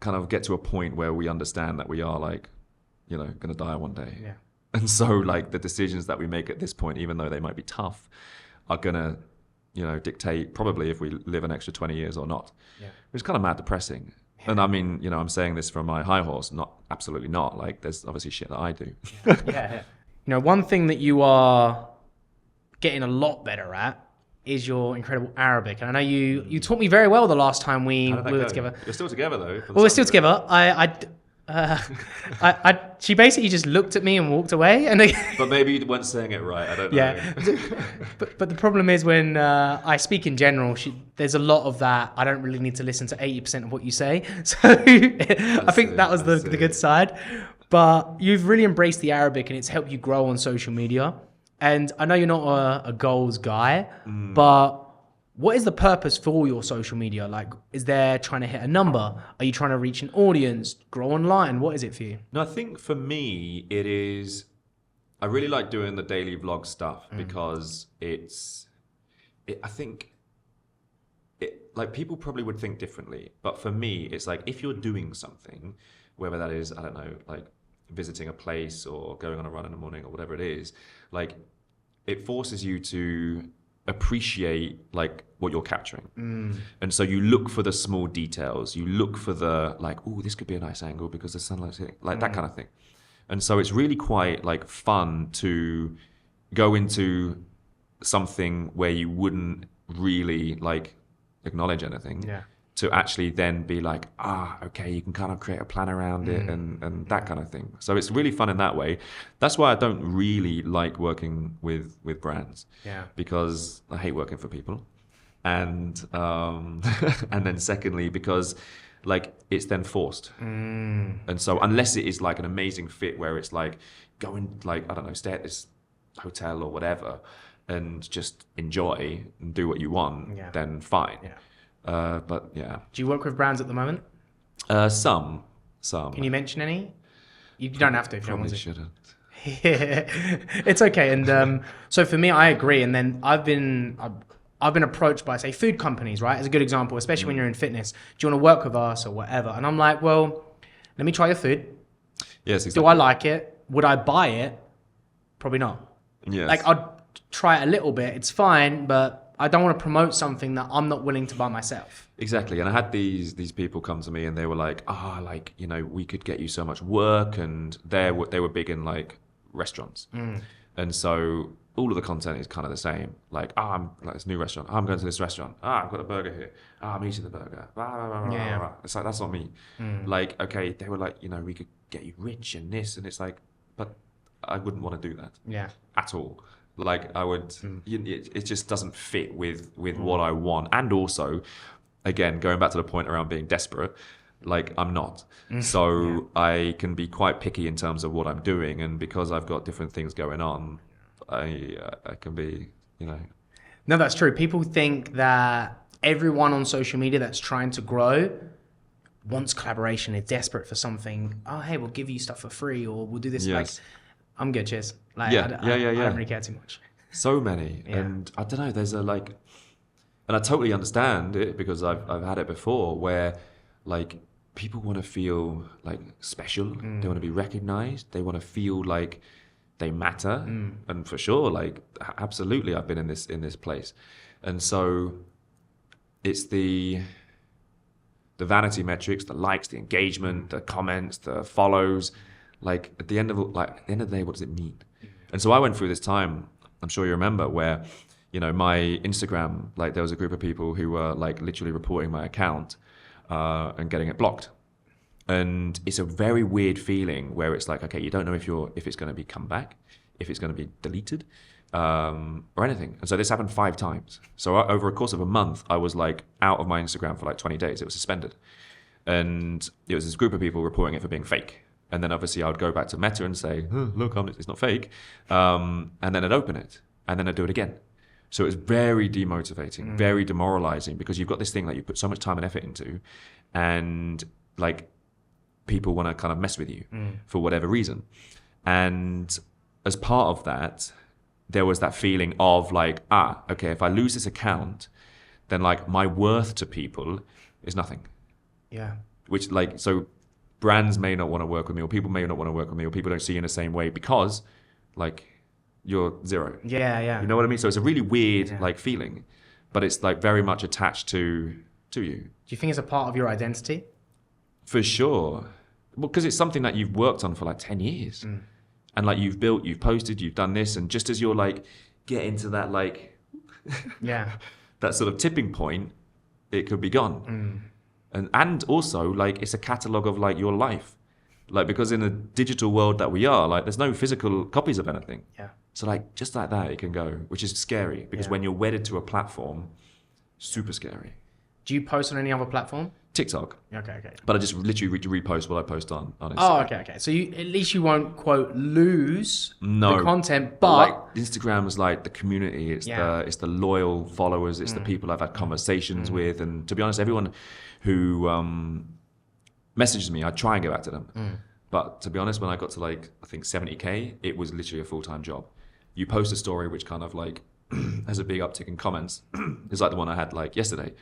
kind of get to a point where we understand that we are like, you know, going to die one day. Yeah. And so like the decisions that we make at this point, even though they might be tough, are going to, you know, dictate probably if we live an extra 20 years or not. Yeah. Which is kind of mad depressing. Yeah. And I mean, you know, I'm saying this from my high horse, absolutely not. Like there's obviously shit that I do. Yeah. You know, one thing that you are getting a lot better at is your incredible Arabic. And I know you taught me very well the last time we were together. We're still together though. Well, we're still together. She basically just looked at me and walked away. And but maybe you weren't saying it right. I don't know. Yeah. but the problem is when I speak in general, there's a lot of that. I don't really need to listen to 80% of what you say. So I think that was the good side. But you've really embraced the Arabic and it's helped you grow on social media. And I know you're not a goals guy, but what is the purpose for your social media? Like, is there trying to hit a number? Are you trying to reach an audience, grow online? What is it for you? No, I think for me, it is, I really like doing the daily vlog stuff because I think like people probably would think differently. But for me, it's like if you're doing something, whether that is, I don't know, like visiting a place or going on a run in the morning or whatever it is, like it forces you to appreciate like what you're capturing. And so you look for the small details, you look for the like, oh, this could be a nice angle because the sunlight's hitting, like that kind of thing. And so it's really quite like fun to go into something where you wouldn't really like acknowledge anything, to actually then be like, okay, you can kind of create a plan around it and that kind of thing. So it's really fun in that way. That's why I don't really like working with brands, because I hate working for people. And and then secondly, because like it's then forced. And so unless it is like an amazing fit where it's like going like, I don't know, stay at this hotel or whatever and just enjoy and do what you want, then fine. But yeah. Do you work with brands at the moment? Some. Can you mention any? You don't have to if you don't want to. Shouldn't. It's okay. And so for me, I agree. And then I've been approached by, say, food companies, right? As a good example, especially when you're in fitness. Do you want to work with us or whatever? And I'm like, well, let me try your food. Yes, exactly. Do I like it? Would I buy it? Probably not. Yes. Like I'd try it a little bit. It's fine, but I don't want to promote something that I'm not willing to buy myself. Exactly. And I had these people come to me and they were like, like, you know, we could get you so much work. And they were big in like restaurants. And so all of the content is kind of the same. Like, I'm like this new restaurant. I'm going to this restaurant. I've got a burger here. I'm eating the burger. It's like, that's not me. Like, okay, they were like, you know, we could get you rich and this. And it's like, but I wouldn't want to do that. At all. Like I would, it just doesn't fit with what I want. And also, again, going back to the point around being desperate, like I'm not. So I can be quite picky in terms of what I'm doing. And because I've got different things going on, I can be, you know. No, that's true. People think that everyone on social media that's trying to grow wants collaboration, is desperate for something. Oh, hey, we'll give you stuff for free or we'll do this. Yes. Like, I'm good, cheers. Like, I don't really care too much. So many. And I don't know, there's a like, and I totally understand it because I've had it before where like people want to feel like special. They want to be recognized. They want to feel like they matter. And for sure, like absolutely, I've been in this place. And so it's the vanity metrics, the likes, the engagement, the comments, the follows. Like at the end of the day, what does it mean? And so I went through this time, I'm sure you remember, where, you know, my Instagram, like there was a group of people who were like literally reporting my account and getting it blocked. And it's a very weird feeling where it's like, okay, you don't know if it's going to be come back, if it's going to be deleted, or anything. And so this happened 5 times. So over a course of a month, I was like out of my Instagram for like 20 days. It was suspended. And it was this group of people reporting it for being fake. And then obviously I would go back to Meta and say, look, it's not fake. And then I'd open it and then I'd do it again. So it was very demotivating, very demoralizing, because you've got this thing that you put so much time and effort into, and like people want to kind of mess with you for whatever reason. And as part of that, there was that feeling of like, okay, if I lose this account, then like my worth to people is nothing. Yeah. Which like, so brands may not want to work with me, or people may not want to work with me, or people don't see you in the same way because like you're zero. Yeah. You know what I mean? So it's a really weird like feeling, but it's like very much attached to you. Do you think it's a part of your identity? For sure. Well, because it's something that you've worked on for like 10 years. And like you've built, you've posted, you've done this. And just as you're like, get into that like, that sort of tipping point, it could be gone. And also like, it's a catalog of like your life. Like, because in the digital world that we are, like there's no physical copies of anything. Yeah. So like, just like that, it can go, which is scary, because when you're wedded to a platform, super scary. Do you post on any other platform? TikTok. Okay. But I just literally repost what I post on Instagram. Oh, okay. So at least you won't, quote, lose the content, but like, Instagram is like the community. It's the loyal followers. It's the people I've had conversations with. And to be honest, everyone who messages me, I try and get back to them. But to be honest, when I got to like, I think 70K, it was literally a full-time job. You post a story which kind of like has a big uptick in comments. It's like the one I had like yesterday.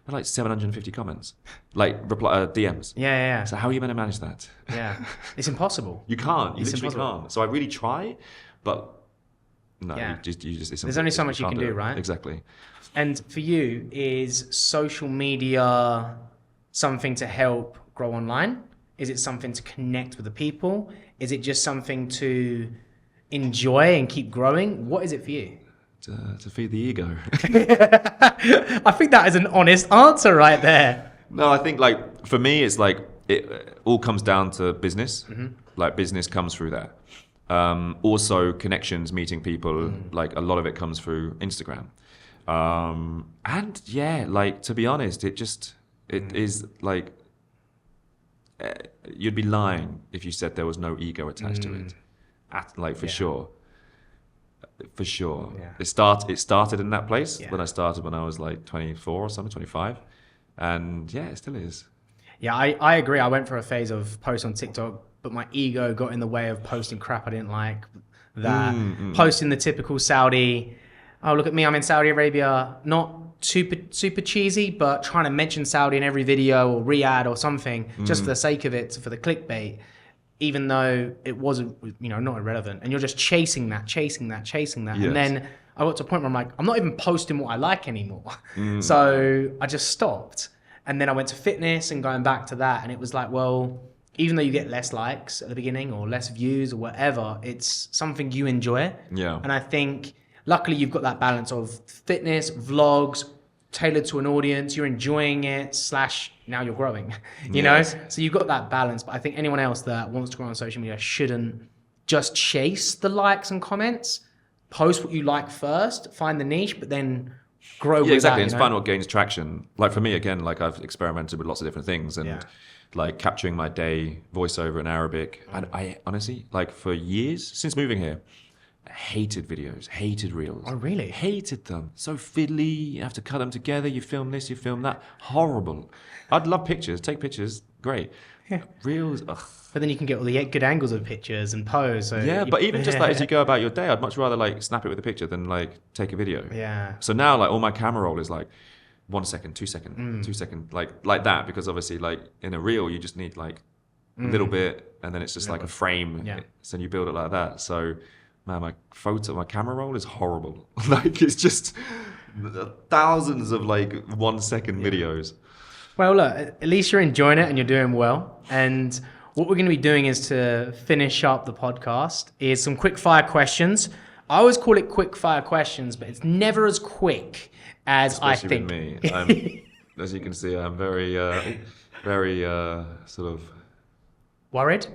I had like 750 comments, like DMs. Yeah. So how are you going to manage that? Yeah, it's impossible. You can't. You literally impossible. can't. So I really try, but no, Yeah. you just. There's only so much you can do, right? Exactly. And for you, is social media something to help grow online? Is it something to connect with the people? Is it just something to enjoy and keep growing? What is it for you? To feed the ego. I think that is an honest answer right there. No, I think like for me, it's like it all comes down to business. Like business comes through that. Also connections, meeting people. Like a lot of it comes through Instagram. And yeah, like to be honest, it is like you'd be lying if you said there was no ego attached to it. For sure. For sure. Yeah. It started in that place when I started when I was like 24 or something, 25. And yeah, it still is. Yeah, I agree. I went for a phase of post on TikTok, but my ego got in the way of posting crap I didn't like. Posting the typical Saudi, oh, look at me, I'm in Saudi Arabia. Not super cheesy, but trying to mention Saudi in every video or Riyadh or something, just for the sake of it, for the clickbait. Even though it wasn't, not irrelevant, and you're just chasing that. Yes. And then I got to a point where I'm like, I'm not even posting what I like anymore. So I just stopped. And then I went to fitness and going back to that. And it was like, well, even though you get less likes at the beginning or less views or whatever, it's something you enjoy. Yeah. And I think luckily you've got that balance of fitness, vlogs, tailored to an audience, you're enjoying it, / now you're growing, you know? So you've got that balance. But I think anyone else that wants to grow on social media shouldn't just chase the likes and comments. Post what you like first, find the niche, but then grow with exactly. that. And find what gains traction. Like for me, again, like I've experimented with lots of different things and like capturing my day, voiceover in Arabic. And I honestly, like for years, since moving here, hated videos, hated reels. Oh, really? Hated them. So fiddly, you have to cut them together, you film this, you film that. Horrible. I'd love pictures, take pictures, great. Yeah. Reels, ugh. But then you can get all the good angles of pictures and pose. So but even just like as you go about your day, I'd much rather like snap it with a picture than like take a video. Yeah. So now like all my camera roll is like 1 second, 2 second, 2 second, like that, because obviously like in a reel you just need like a little bit, and then it's just like a frame. Yeah. So you build it like that. So man, my camera roll is horrible. Like it's just thousands of like 1 second videos. Well, look, at least you're enjoying it and you're doing well. And what we're going to be doing is to finish up the podcast is some quick fire questions. I always call it quick fire questions, but it's never as quick as Especially I think. With me, as you can see, I'm very sort of Worried?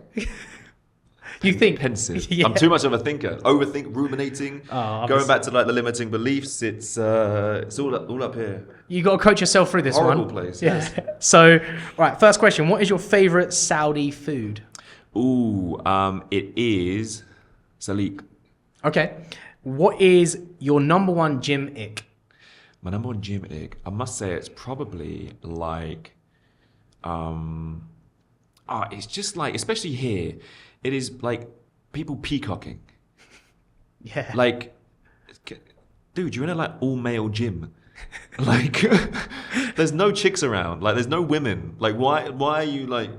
You think? pensive. Yeah. I'm too much of a thinker. Ruminating. Going back to like the limiting beliefs, it's all up here. You got to coach yourself through this Horrible one. place. Yeah. Yes. So, all right, first question. What is your favorite Saudi food? Ooh, it is Salik. Okay. What is your number one gym ick? My number one gym ick, I must say, it's probably like, it's just like, especially here, it is like people peacocking. Yeah. Like, dude, you're in a like all male gym. Like, there's no chicks around. Like, there's no women. Like, why are you like?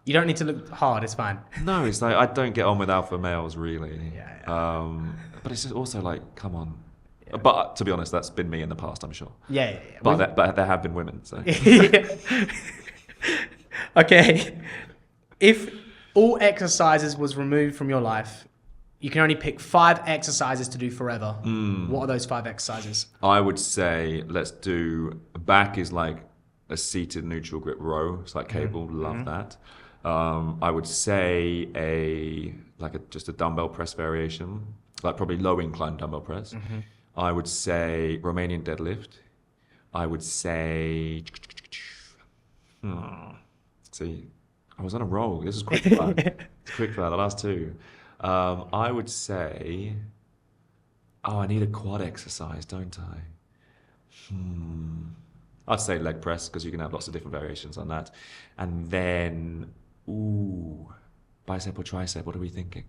You don't need to look hard. It's fine. No, it's like I don't get on with alpha males really. Yeah. But it's just also like, come on. Yeah. But to be honest, that's been me in the past, I'm sure. Yeah. But there have been women. So. Okay. If all exercises was removed from your life, you can only pick 5 exercises to do forever. What are those 5 exercises? I would say let's do back is like a seated neutral grip row. It's like cable. Love that. I would say just a dumbbell press variation, like probably low incline dumbbell press. I would say Romanian deadlift. I would say, see, I was on a roll. This is Quickfire. It's Quickfire, the last 2. I would say, I need a quad exercise, don't I? I'd say leg press, because you can have lots of different variations on that. And then, bicep or tricep, what are we thinking?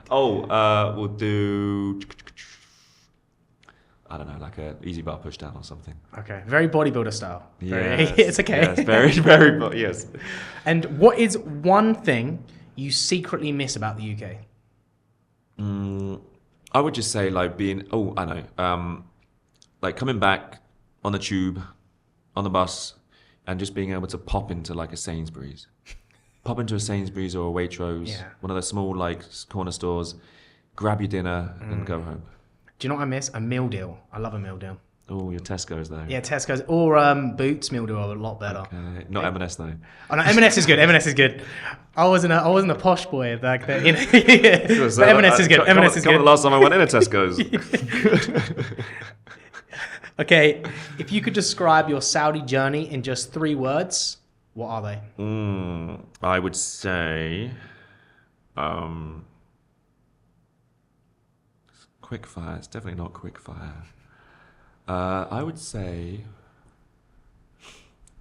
We'll do, I don't know, like a easy bar push down or something. Okay, very bodybuilder style. Yes, it's okay. Yes, very, yes. And what is one thing you secretly miss about the UK? I would just say like like coming back on the tube, on the bus, and just being able to pop into like a Sainsbury's. Pop into a Sainsbury's or a Waitrose, one of those small like corner stores, grab your dinner and go home. Do you know what I miss? A meal deal. I love a meal deal. Oh, your Tesco's though. Yeah, Tesco's or Boots meal deal are a lot better. Okay. Not M&S though. Oh no, M&S is good. M&S is good. I wasn't a posh boy back then. You know? But M&S is good. M&S is good. The last time I went in a Tesco's. Okay, if you could describe your Saudi journey in just 3 words, what are they? I would say, Quickfire. It's definitely not Quickfire. I would say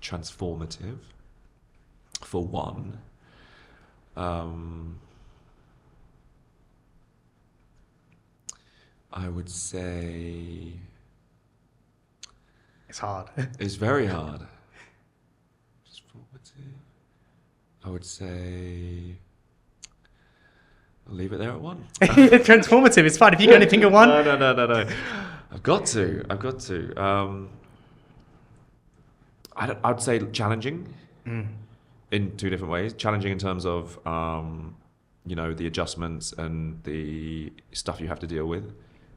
transformative, for one. I would say... It's hard. It's very hard. I would say... I'll leave it there at 1. Transformative, it's fine. If you got anything at 1. No. I've got to. I'd say challenging in 2 different ways. Challenging in terms of, the adjustments and the stuff you have to deal with,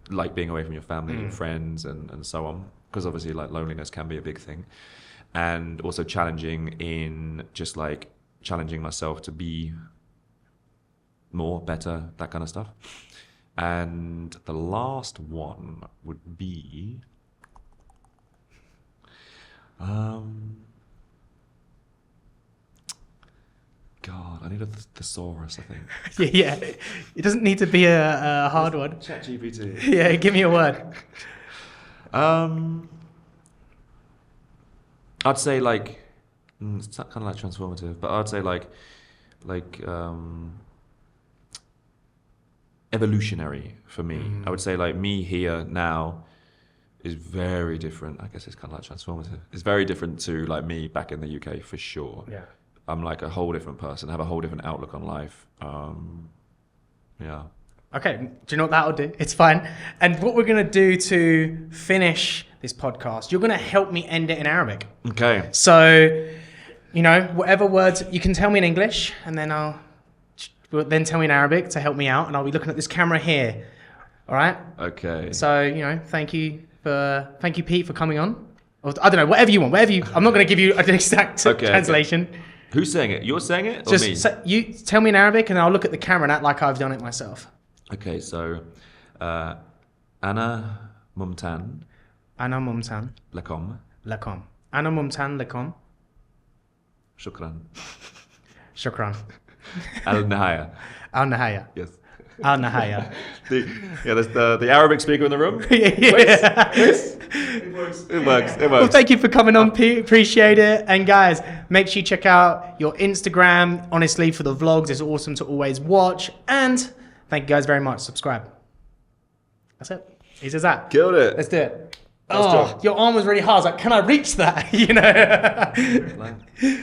like being away from your family and friends and so on. Because obviously, like, loneliness can be a big thing. And also challenging in just like challenging myself to be more, better, that kind of stuff. And the last one would be, God, I need a thesaurus, I think. Yeah. It doesn't need to be a hard one. ChatGPT. Yeah, give me a word. I'd say like, it's kind of like transformative, but I'd say like evolutionary for me. I would say like me here now, is very different. I guess it's kind of like transformative. It's very different to like me back in the UK for sure. Yeah. I'm like a whole different person. I have a whole different outlook on life. Yeah. Okay, do you know what that'll do? It's fine. And what we're going to do to finish this podcast, you're going to help me end it in Arabic. Okay. So, you know, whatever words, you can tell me in English, and then then tell me in Arabic to help me out, and I'll be looking at this camera here. All right? Okay. So, you know, thank you, Pete, for coming on. Or, I don't know, whatever you want, I'm not going to give you an exact translation. Okay. Who's saying it? You're saying it or Just me? You tell me in Arabic, and I'll look at the camera and act like I've done it myself. Okay, so أنا ممتن أنا ممتن لكم. أنا ممتن لكم. شكرا. شكرا. النهاية. النهاية. Yes. النهاية. There's the Arabic speaker in the room. Yeah. It works. Well, thank you for coming on, Pete. Appreciate it. And guys, make sure you check out your Instagram. Honestly, for the vlogs, it's awesome to always watch. And thank you guys very much. Subscribe. That's it. Easy as that. Killed it. Let's do it. Nice job. Your arm was really hard. I was like, can I reach that? You know.